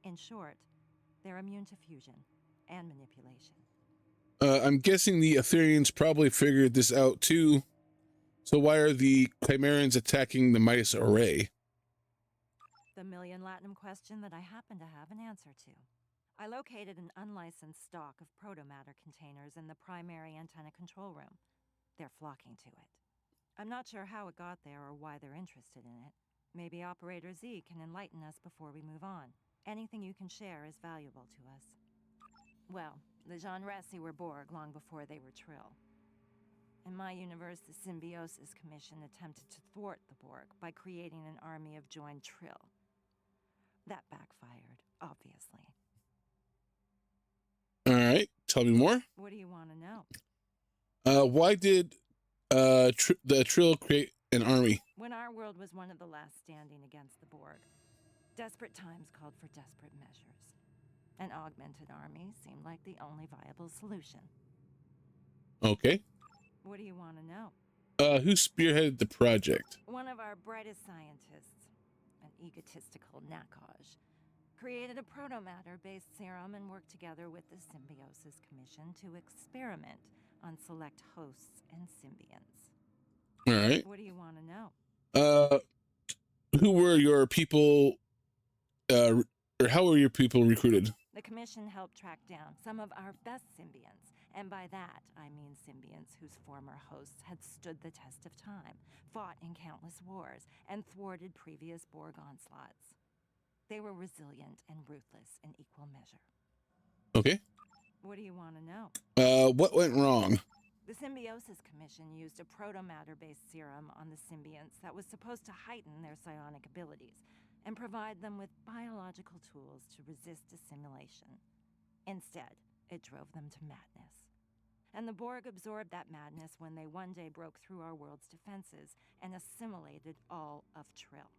In short, they're immune to fusion and manipulation. I'm guessing the Ethereans probably figured this out too. So why are the Chimerans attacking the Midas array? The million latinum question that I happen to have an answer to. I located an unlicensed stock of protomatter containers in the primary antenna control room. They're flocking to it. I'm not sure how it got there or why they're interested in it. Maybe Operator Z can enlighten us before we move on. Anything you can share is valuable to us. Well, the Genresi were Borg long before they were Trill. In my universe, the Symbiosis Commission attempted to thwart the Borg by creating an army of joined Trill. That backfired, obviously. All right, tell me more. What do you want to know? Why did the Trill create an army? When our world was one of the last standing against the Borg, desperate times called for desperate measures. An augmented army seemed like the only viable solution. Okay. What do you want to know? Who spearheaded the project? One of our brightest scientists, an egotistical Nakaj, created a protomatter-based serum and worked together with the Symbiosis Commission to experiment on select hosts and symbionts. All right. What do you want to know? Who were your people, or how were your people recruited? The Commission helped track down some of our best symbionts, and by that I mean symbionts whose former hosts had stood the test of time, fought in countless wars, and thwarted previous Borg onslaughts. They were resilient and ruthless in equal measure. Okay. What do you want to know? What went wrong? The Symbiosis Commission used a protomatter-based serum on the symbionts that was supposed to heighten their psionic abilities and provide them with biological tools to resist assimilation. Instead, it drove them to madness. And the Borg absorbed that madness when they one day broke through our world's defenses and assimilated all of Trill.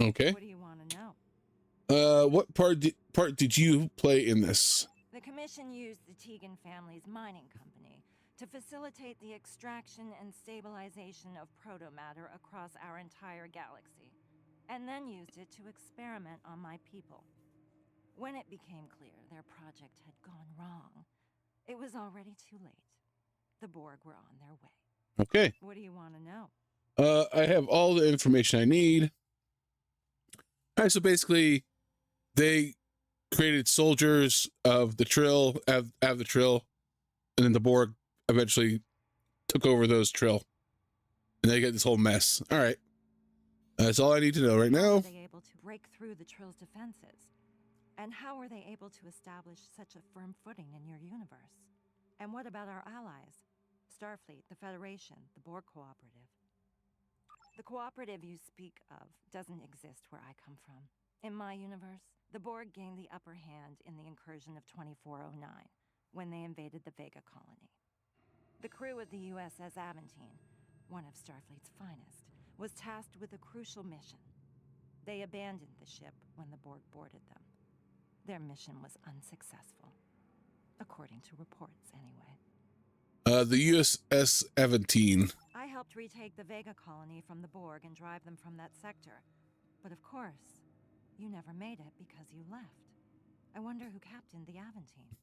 Okay. What do you want to know? What part did you play in this? The Commission used the Tegan family's mining company to facilitate the extraction and stabilization of protomatter across our entire galaxy, and then used it to experiment on my people. When it became clear their project had gone wrong, it was already too late. The Borg were on their way. Okay. What do you want to know? I have all the information I need. All right, so basically, they created soldiers of the Trill, of the Trill, and then the Borg eventually took over those Trill, and they get this whole mess. All right. That's all I need to know right How now. were they able to break through the Trill's defenses? And how were they able to establish such a firm footing in your universe? And what about our allies? Starfleet, the Federation, the Borg Cooperative. The cooperative you speak of doesn't exist where I come from. In my universe, the Borg gained the upper hand in the incursion of 2409, when they invaded the Vega colony. The crew of the USS Aventine, one of Starfleet's finest, was tasked with a crucial mission. They abandoned the ship when the Borg boarded them. Their mission was unsuccessful. According to reports, anyway. The USS Aventine. I helped retake the Vega colony from the Borg and drive them from that sector. But of course, you never made it because you left. I wonder who captained the Aventine.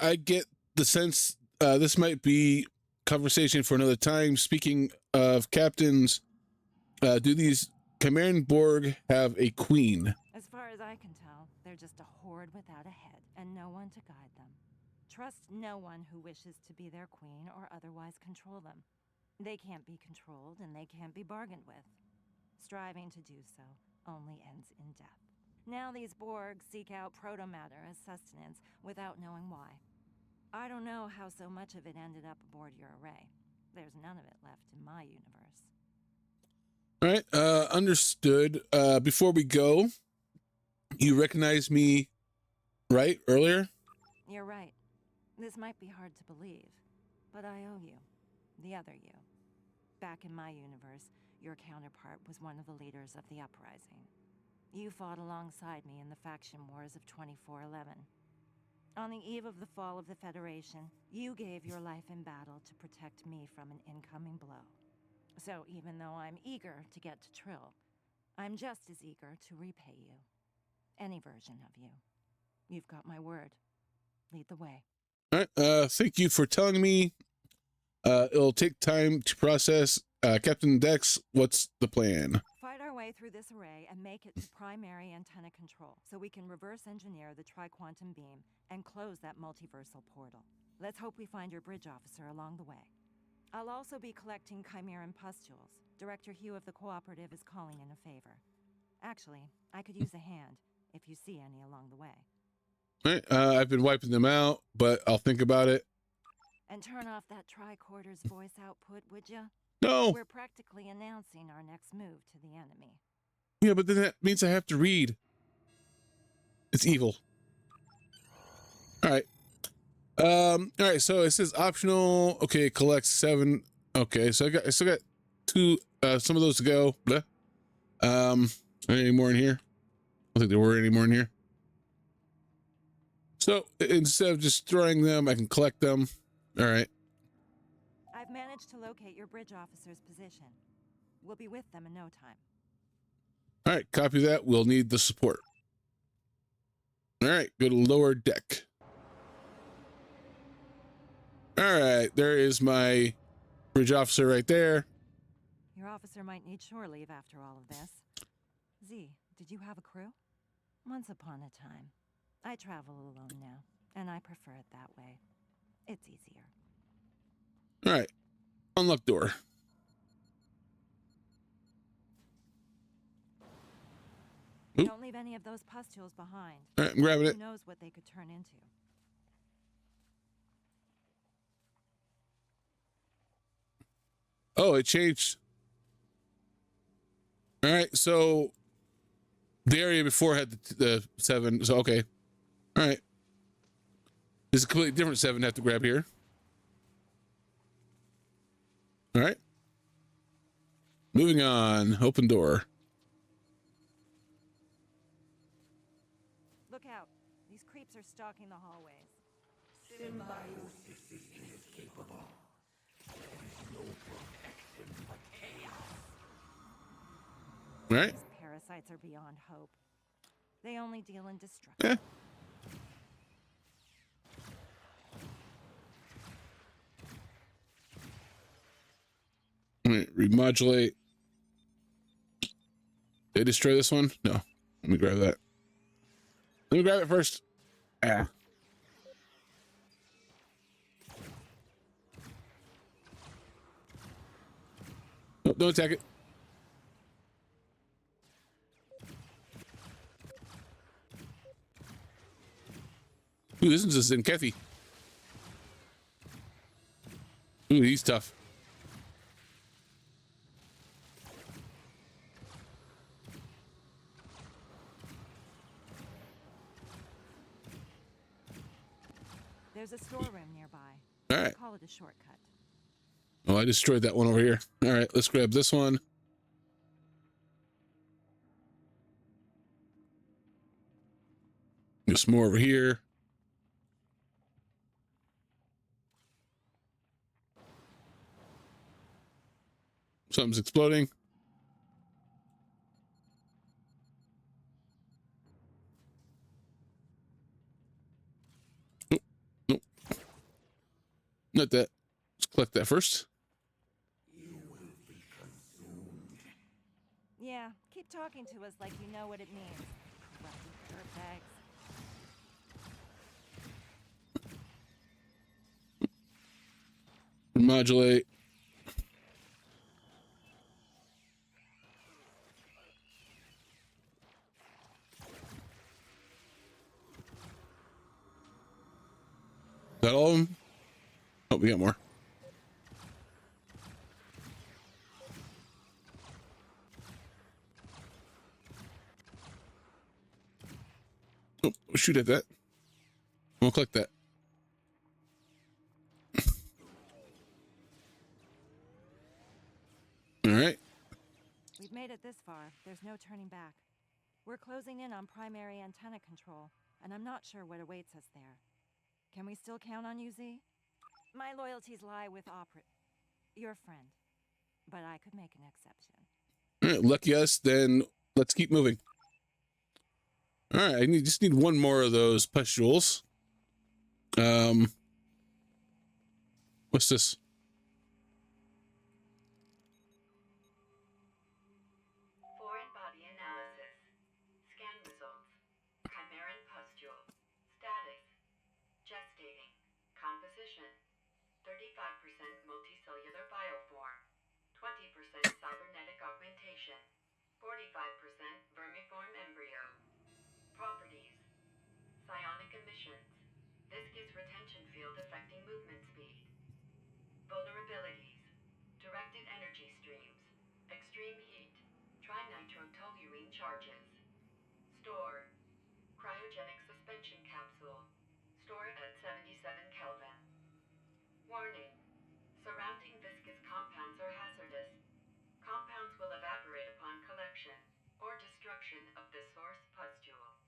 I get the sense this might be conversation for another time. Speaking of captains, do these Chimeran Borg have a queen? As far as I can tell, they're just a horde without a head and no one to guide them. Trust no one who wishes to be their queen or otherwise control them. They can't be controlled and they can't be bargained with. Striving to do so only ends in death. Now these Borg seek out proto-matter as sustenance without knowing why. I don't know how so much of it ended up aboard your array. There's none of it left in my universe. All right, understood. Before we go, you recognize me, right, earlier? You're right. This might be hard to believe, but I owe you. The other you. Back in my universe, your counterpart was one of the leaders of the uprising. You fought alongside me in the faction wars of 2411. On the eve of the fall of the Federation, you gave your life in battle to protect me from an incoming blow. So even though I'm eager to get to Trill, I'm just as eager to repay you. Any version of you. You've got my word. Lead the way. All right, thank you for telling me. It'll take time to process. Captain Dex, what's the plan? Fight our way through this array and make it to primary antenna control, so we can reverse engineer the tri-quantum beam and close that multiversal portal. Let's hope we find your bridge officer along the way. I'll also be collecting Chimeran pustules. Director Hugh of the Cooperative is calling in a favor. Actually, I could use a hand, if you see any along the way. All right, I've been wiping them out, but I'll think about it. And turn off that tricorder's voice output, would ya? No! We're practically announcing our next move to the enemy. Yeah, but then that means I have to read. It's evil. All right. All right, so it says optional. Okay, collect 7. Okay, so I still got 2, some of those to go. Blah. Any more in here? I don't think there were any more in here. So instead of just throwing them, I can collect them. All right. I've managed to locate your bridge officer's position. We'll be with them in no time. All right, copy that. We'll need the support. All right, go to lower deck. All right, there is my bridge officer right there. Your officer might need shore leave after all of this. Z, did you have a crew? Once upon a time. I travel alone now, and I prefer it that way. It's easier. All right, unlock door. Oop. Don't leave any of those pustules behind. All right, I'm grabbing it. Who knows what they could turn into? Oh, it changed. All right, so the area before had the 7. So okay. All right. This is a completely different 7 I have to grab here. All right. Moving on. Open door. Look out. These creeps are stalking the hallways. Symbiosis is inescapable. There is no protection but chaos. All right. These parasites are beyond hope. They only deal in destruction. Yeah. All right, remodulate. Did I destroy this one? No. Let me grab that. Let me grab it first. Ah. No, don't attack it. Ooh, this is a Zenkethi. Ooh, he's tough. There's a storeroom nearby. All right. Call it a shortcut. Oh, I destroyed that one over here. All right, let's grab this one. There's more over here. Something's exploding. Oh, nope. Not that. Let's collect that first. Yeah, keep talking to us like you know what it means. Corrupted dirtbags. Modulate. Is that all of them? Oh, we got more. Oh, shoot at that. We'll collect that. All right. We've made it this far. There's no turning back. We're closing in on primary antenna control, and I'm not sure what awaits us there. Can we still count on you, Z? My loyalties lie with your friend, but I could make an exception. All right, lucky us. Then let's keep moving. All right, I just need one more of those pustules. What's this? Foreign body analysis. Scan results. Chimeran pustule. Status. Gestating. Composition. 35% multicellular bioform. 20% cybernetic augmentation. 45% vermiform embryo. Properties. Psionic emissions. Viscous retention field affecting movement speed. Vulnerabilities. Directed energy streams. Extreme heat. Trinitrotoluene charges. Store. Cryogenic suspension capsule. Store at 77 Kelvin. Warning. Surrounding viscous compounds are hazardous. Compounds will evaporate upon collection or destruction of the source pustule.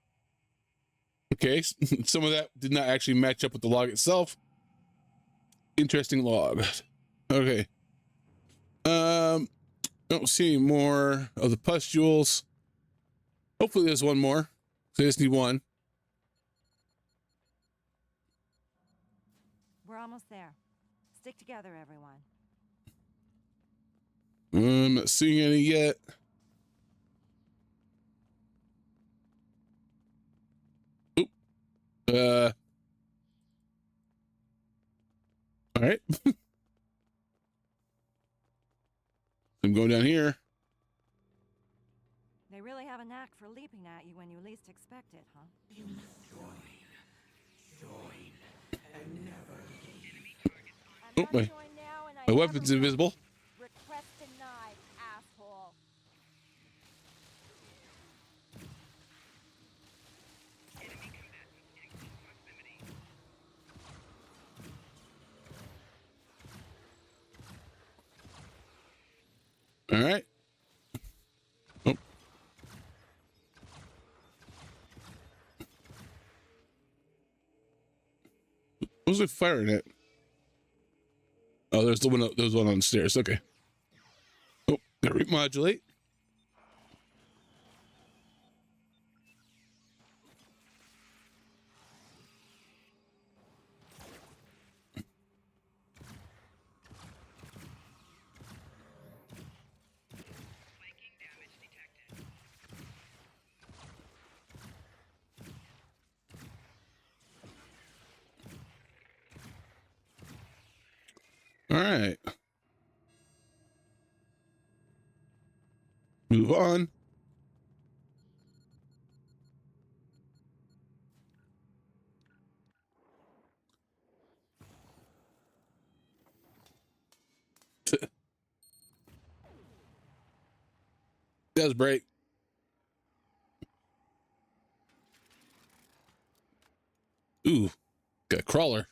Okay, some of that did not actually match up with the log itself. Interesting log. Okay. Don't see any more of the pustules. Hopefully there's one more. So I just need one. We're almost there. Stick together, everyone. I'm not seeing any yet. Oop. All right. I'm going down here. They really have a knack for leaping at you when you least expect it, huh? You must join, and never leave. I'm Oh, not my joined now, and I my never weapon's will. invisible. Request denied, asshole. All right. Oh. What was it firing at? Oh, there's the one. There's one on the stairs. Okay. Oh, gotta remodulate. Flanking damage detected. All right. Move on. Does break. Ooh, got a crawler.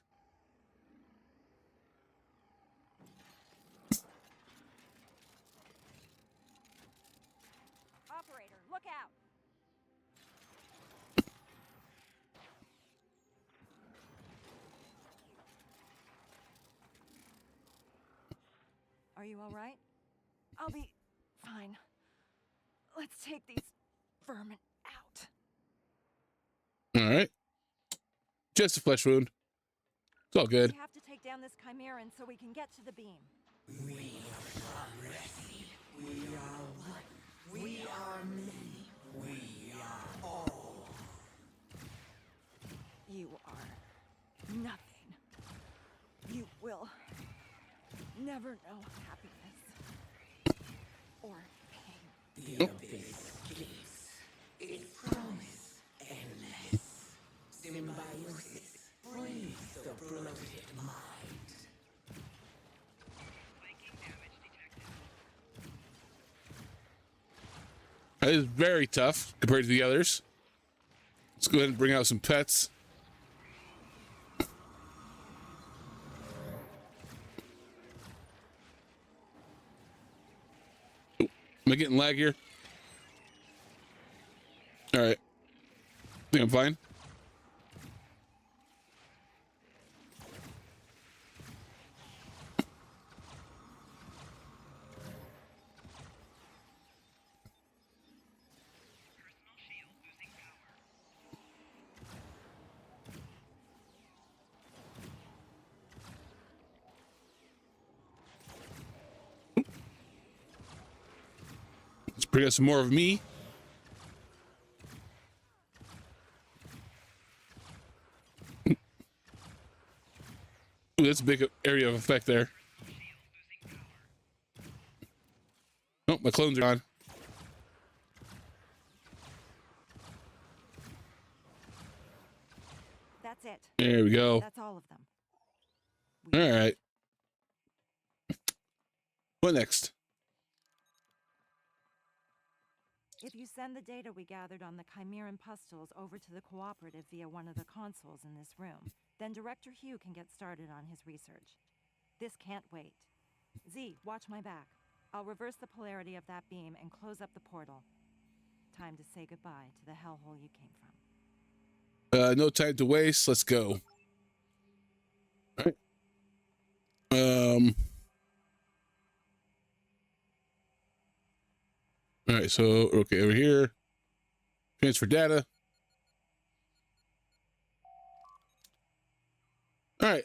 Operator, look out! Are you all right? I'll be fine. Let's take these vermin out. All right. Just a flesh wound. It's all good. We have to take down this chimeran so we can get to the beam. We are ready. We are one. We are many. We are all. You are nothing. You will never know happiness or pain. The abyss gives its promise endless. Symbiosis frees the bloated mind. Flanking damage detected. That is very tough compared to the others. Let's go ahead and bring out some pets. Am I getting lag here? All right. Think I'm fine. Personal shield losing power. Let's bring out some more of me. Ooh, that's a big area of effect there. Personal shield losing power. Oh, my clones are on. That's it. There we go. That's all of them. All right. What next? If you send the data we gathered on the Chimeran pustules over to the cooperative via one of the consoles in this room, then Director Hugh can get started on his research. This can't wait. Z, watch my back. I'll reverse the polarity of that beam and close up the portal. Time to say goodbye to the hellhole you came from. No time to waste. Let's go. All right. All right. So, okay, over here. Transfer data. All right.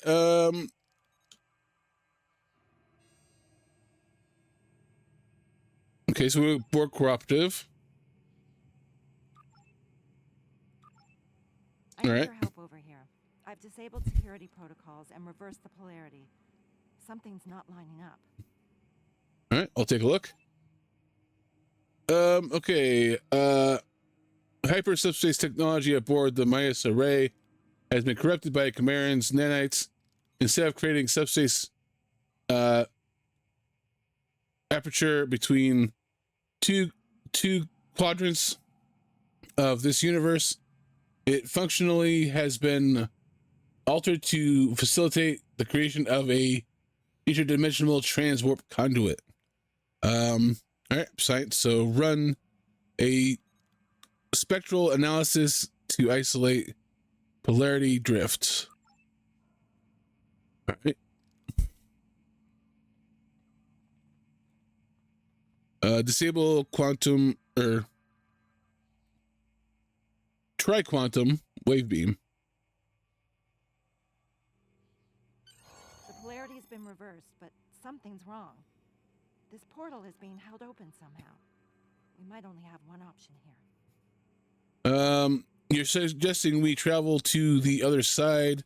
Okay, so we're board cooperative. I need All right. your help over here. I've disabled security protocols and reversed the polarity. Something's not lining up. All right, I'll take a look. Okay. Hyper subspace technology aboard the Midas array has been corrupted by Chimeran's nanites. Instead of creating subspace aperture between two quadrants of this universe, it functionally has been altered to facilitate the creation of a interdimensional transwarp conduit. All right, science. So run a spectral analysis to isolate polarity drift. All right. Disable quantum or tri-quantum wave beam. The polarity's been reversed, but something's wrong. This portal is being held open somehow. We might only have one option here. You're suggesting we travel to the other side.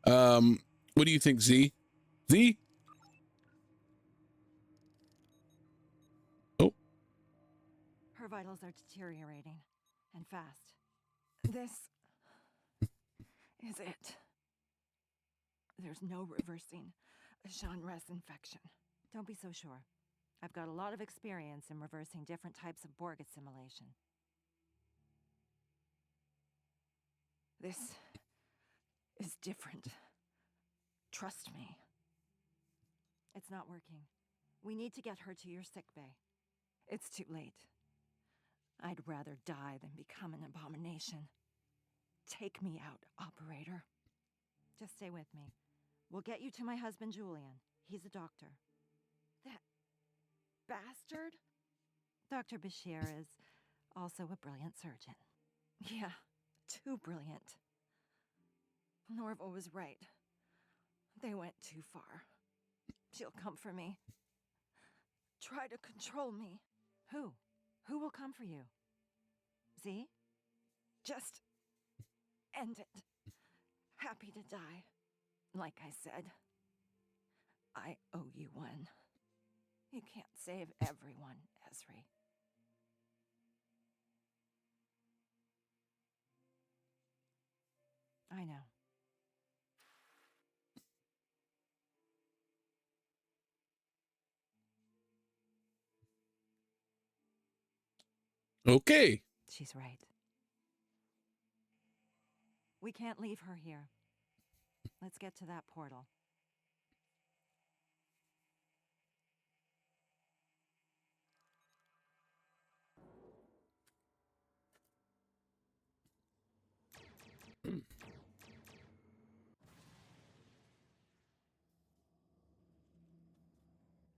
What do you think, Z? Z? Oh, Her vitals are deteriorating, and fast. This is it. There's no reversing a Jean-Res infection. Don't be so sure. I've got a lot of experience in reversing different types of Borg assimilation. This is different. Trust me. It's not working. We need to get her to your sickbay. It's too late. I'd rather die than become an abomination. Take me out, operator. Just stay with me. We'll get you to my husband, Julian. He's a doctor. That bastard? Dr. Bashir is also a brilliant surgeon. Yeah, too brilliant. Norval was right. They went too far. She'll come for me. Try to control me. Who? Who will come for you? Z? Just end it. Happy to die. Like I said, I owe you one. You can't save everyone, Ezri. I know. Okay. She's right. We can't leave her here. Let's get to that portal.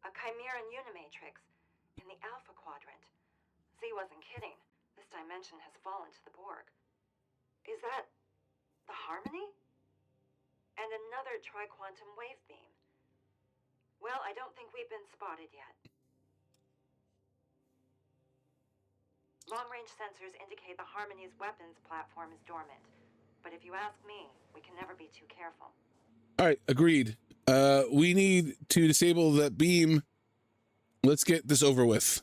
A Chimeran Unimatrix in the Alpha Quadrant. Z wasn't kidding. This dimension has fallen to the Borg. Is that the Harmony? And another tri-quantum wave beam. Well, I don't think we've been spotted yet. Long-range sensors indicate the Harmony's weapons platform is dormant. But if you ask me, we can never be too careful. All right, agreed. We need to disable that beam. Let's get this over with.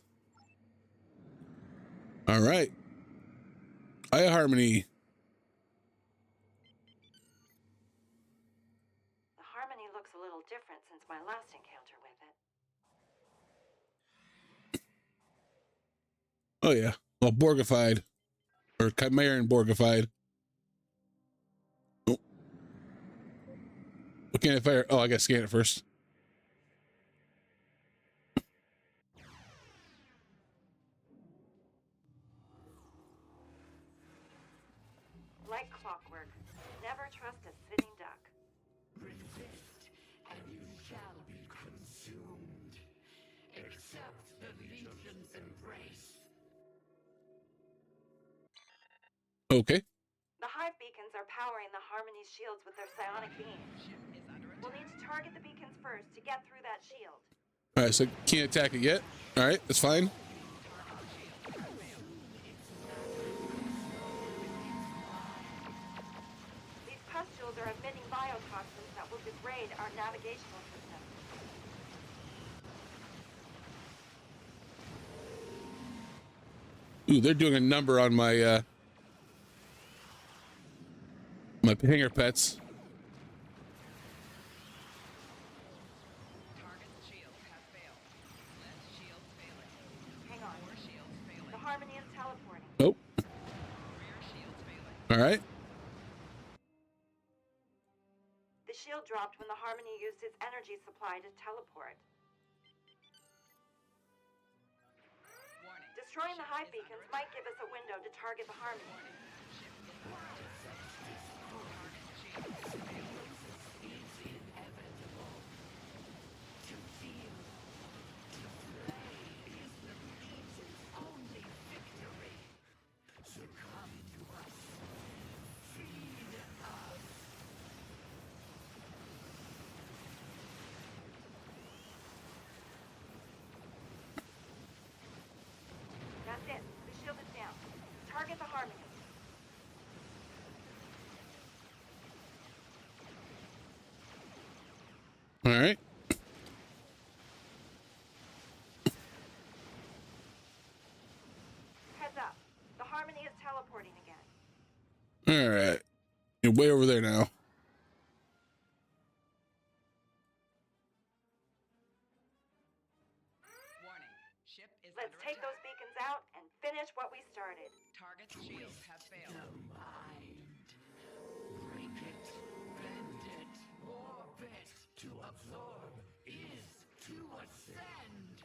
All right. Harmony. The Harmony looks a little different since my last encounter with it. Oh, yeah. Well, Borgified. Or Chimeran Borgified. Oh. What can I fire? Oh, I gotta scan it first. Like clockwork, never trust a sitting duck. Resist, and you shall be consumed. Accept the Legion's embrace. Okay. The hive beacons are powering the Harmony's shields with their psionic beams. Ship is under We'll attack. need to target the beacons first to get through that shield. All right, so can't attack it yet. All right, that's fine. These pustules are emitting biotoxins that will degrade our navigational system. Ooh, they're doing a number on my my hanger pets. Target's shields have failed. Left shields failing. Hang on. More shields failing. The Harmony is teleporting. Oh, Rear shields failing. all right. The shield dropped when the Harmony used its energy supply to teleport. Warning. Destroying the Ship hive is beacons under might attack. give us a window to target the Harmony. Ship is under attack. Target's shields failing. It's inevitable. To feel, to play is the Legion's only victory. Succumb to us. Feed us. That's it. The shield is down. Target the Harmony. All right. Heads up. The Harmony is teleporting again. All right. You're way over there now. Warning. is Let's under take attack. those beacons out and finish what we started. Target's shields have failed. Break it, bend it, warp it. To absorb is to ascend.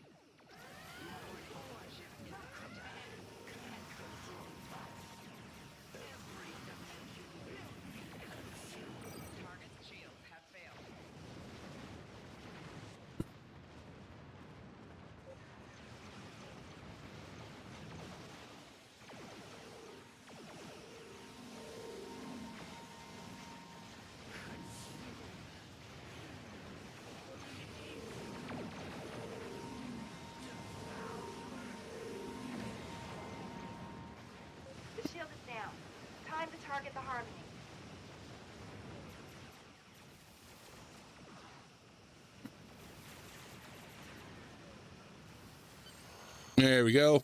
Warship is command. Can't control us. Every dimension will be consumed. Target's shields have failed. The shield is down. Time to target the Harmony. There we go.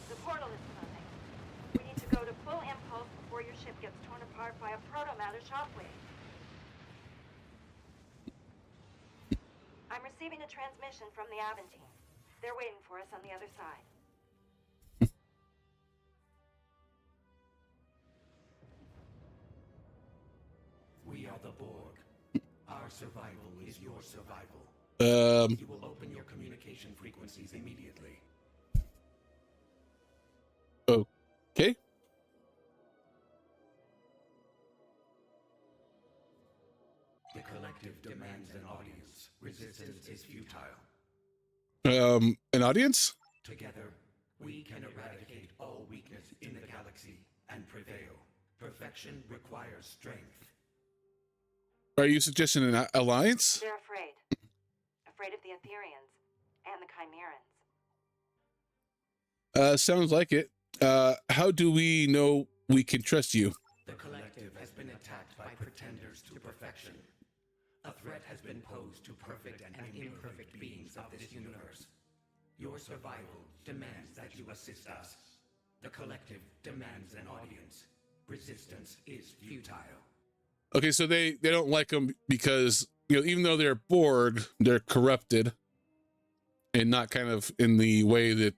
The portal is closing. We need to go to full impulse before your ship gets torn apart by a proto-matter shockwave. I'm receiving a transmission from the Aventine. They're waiting for us on the other side. We are the Borg. Our survival is your survival. You will open your communication frequencies immediately. Okay. The collective demands an audience. Resistance is futile. An audience? Together, we can eradicate all weakness in the galaxy and prevail. Perfection requires strength. Are you suggesting an alliance? They're afraid. Afraid of the Ethereans and the Chimerans. Sounds like it. How do we know we can trust you? The collective has been attacked by pretenders to perfection. A threat has been posed to perfect and imperfect beings of this universe. Your survival demands that you assist us. The collective demands an audience. Resistance is futile. Okay, so they don't like them because, even though they're Borg, they're corrupted and not kind of in the way that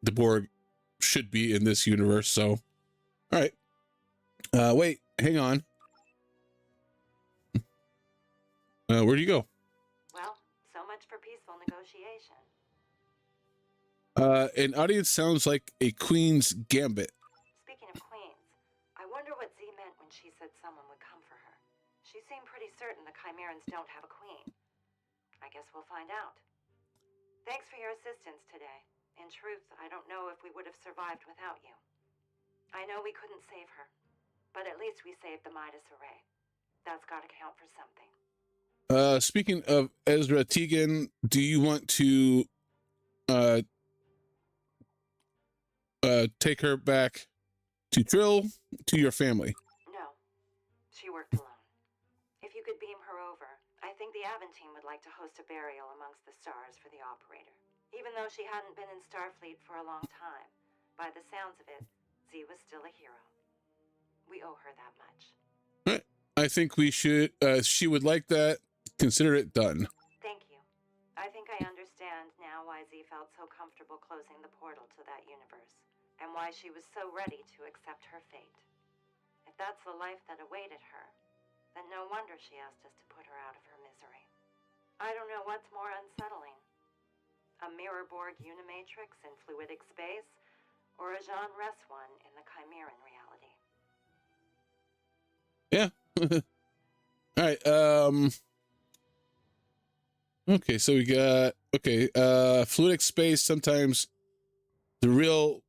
the Borg should be in this universe. So, all right. Wait, hang on. Where do you go? Well, so much for peaceful negotiation. An audience sounds like a queen's gambit. Speaking of queens, I wonder what Z meant when she said someone would come for her. She seemed pretty certain the Chimerans don't have a queen. I guess we'll find out. Thanks for your assistance today. In truth, I don't know if we would have survived without you. I know we couldn't save her, but at least we saved the Midas Array. That's gotta count for something. Speaking of Ezra Tegan, do you want to take her back to Trill, to your family? No, she worked alone. If you could beam her over, I think the Aventine would like to host a burial amongst the stars for the operator. Even though she hadn't been in Starfleet for a long time, by the sounds of it, Z was still a hero. We owe her that much. Right. I think we should, she would like that. Consider it done. Thank you. I think I understand now why Z felt so comfortable closing the portal to that universe, and why she was so ready to accept her fate. If that's the life that awaited her, then no wonder she asked us to put her out of her misery. I don't know what's more unsettling. A mirror Borg unimatrix in fluidic space, or a Jean Ress one in the Chimeran reality. Yeah. All right. Okay, so we got fluidic space. Sometimes the real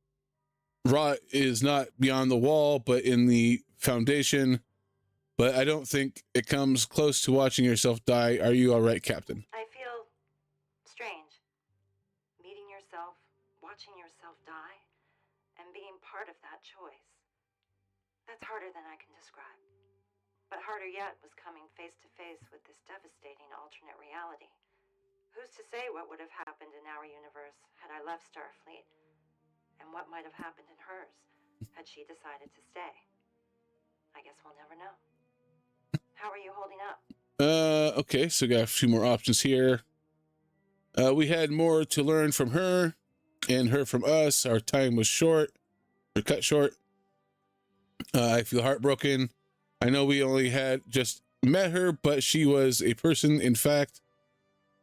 rot is not beyond the wall, but in the foundation. But I don't think it comes close to watching yourself die. Are you all right, Captain? I feel strange. Meeting yourself, watching yourself die, and being part of that choice. That's harder than I can describe. But harder yet was coming face to face with this devastating alternate reality. Who's to say what would have happened in our universe had I left Starfleet? And what might have happened in hers had she decided to stay? I guess we'll never know. How are you holding up? Okay, so we got a few more options here. We had more to learn from her and her from us. Our time was short, or cut short. I feel heartbroken. I know we only had just met her, but she was a person. In fact,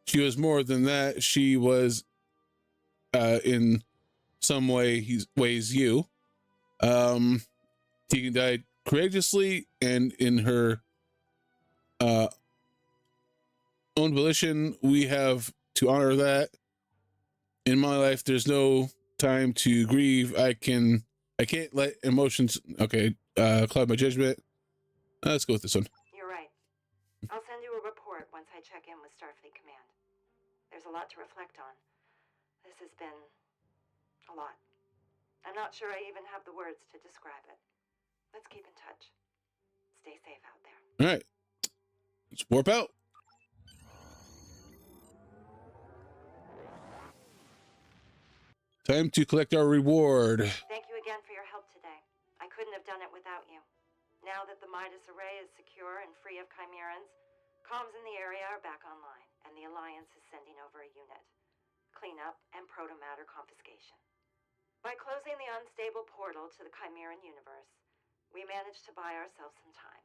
she was more than that. She was, in some ways, you. Tegan died courageously and in her own volition. We have to honor that. In my life, there's no time to grieve. I can't let emotions, cloud my judgment. Let's go with this one. You're right. I'll send you a report once I check in with Starfleet Command. There's a lot to reflect on. This has been a lot. I'm not sure I even have the words to describe it. Let's keep in touch. Stay safe out there. All right. Let's warp out. Time to collect our reward. Thank you again for your help today. I couldn't have done it without you. Now that the Midas Array is secure and free of Chimerans, comms in the area are back online, and the Alliance is sending over a unit. Cleanup and protomatter confiscation. By closing the unstable portal to the Chimeran universe, we managed to buy ourselves some time.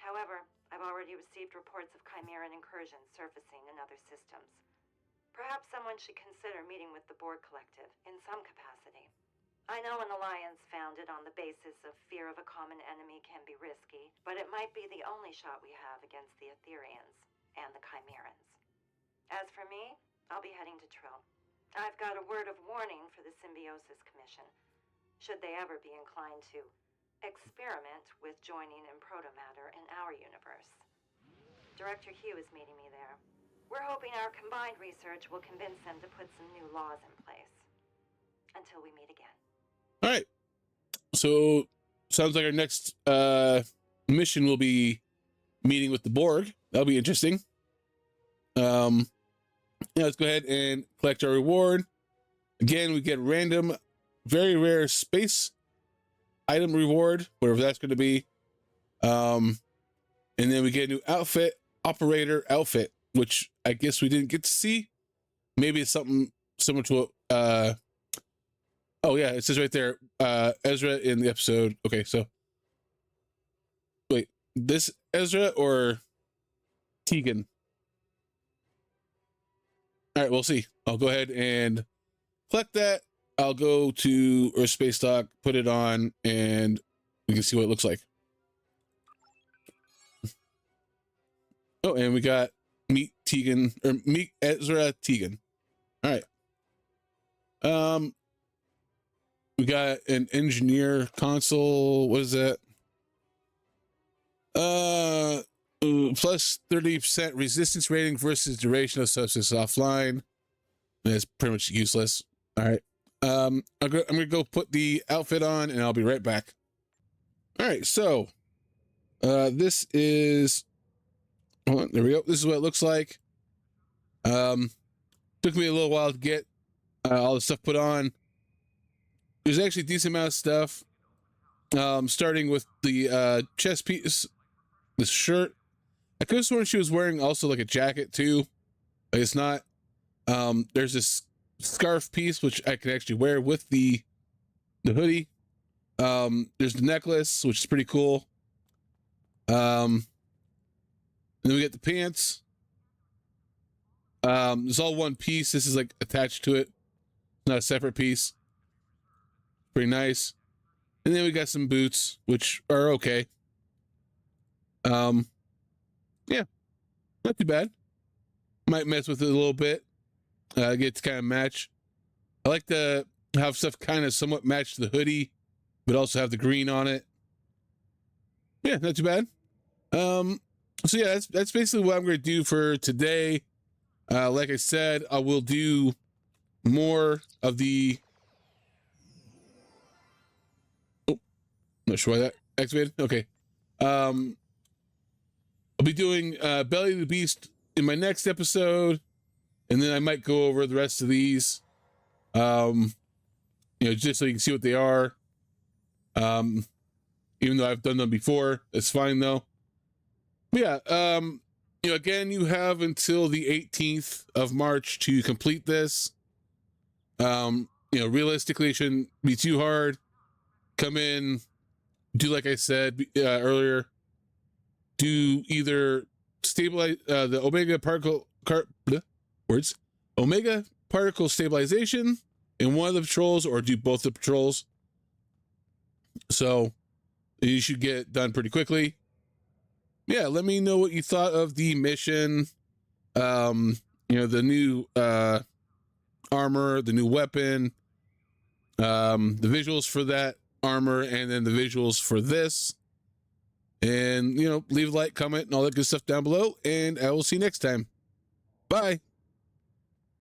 However, I've already received reports of Chimeran incursions surfacing in other systems. Perhaps someone should consider meeting with the Borg Collective in some capacity. I know an alliance founded on the basis of fear of a common enemy can be risky, but it might be the only shot we have against the Etherians and the Chimerans. As for me, I'll be heading to Trill. I've got a word of warning for the Symbiosis Commission, should they ever be inclined to experiment with joining in protomatter in our universe. Director Hugh is meeting me there. We're hoping our combined research will convince them to put some new laws in place. Until we meet again. All right. So sounds like our next mission will be meeting with the Borg. That'll be interesting. Let's go ahead and collect our reward. Again, we get random, very rare space item reward, whatever that's going to be. And then we get a new outfit, operator outfit, which I guess we didn't get to see. Maybe it's something similar to oh yeah, it says right there, Ezra in the episode. Okay, so wait, this Ezra or Tegan? All right, we'll see. I'll go ahead and collect that. I'll go to Earth Space Dock, put it on, and we can see what it looks like. Oh, and we got meet Tegan, or meet Ezra Tegan. All right. We got an engineer console. What is that? Plus 30% resistance rating versus duration of substance offline. That's pretty much useless. All right. I'm gonna go put the outfit on, and I'll be right back. All right. So, this is. Hold on, there we go. This is what it looks like. Took me a little while to get all the stuff put on. There's actually a decent amount of stuff. Starting with the chest piece, the shirt. I could have sworn she was wearing also like a jacket too. Like it's not. There's this scarf piece which I can actually wear with the hoodie. There's the necklace, which is pretty cool. And then we get the pants. It's all one piece. This is like attached to it, not a separate piece. Pretty nice. And then we got some boots, which are okay. Yeah, not too bad. Might mess with it a little bit. Get to kind of match. I like to have stuff kind of somewhat match the hoodie, but also have the green on it. Yeah, not too bad. So yeah, that's basically what I'm going to do for today. Like I said, I will do more of the. Oh, not sure why that activated. Okay. I'll be doing Belly of the Beast in my next episode, and then I might go over the rest of these. Just so you can see what they are. Even though I've done them before, it's fine though. But yeah, again, you have until the 18th of March to complete this. Realistically, it shouldn't be too hard. Come in, do like I said earlier, do either stabilize the Omega particle stabilization in one of the patrols, or do both the patrols. So you should get done pretty quickly. Yeah, let me know what you thought of the mission. The new armor, the new weapon, the visuals for that armor, and then the visuals for this. And leave a like, comment, and all that good stuff down below, and I will see you next time. Bye.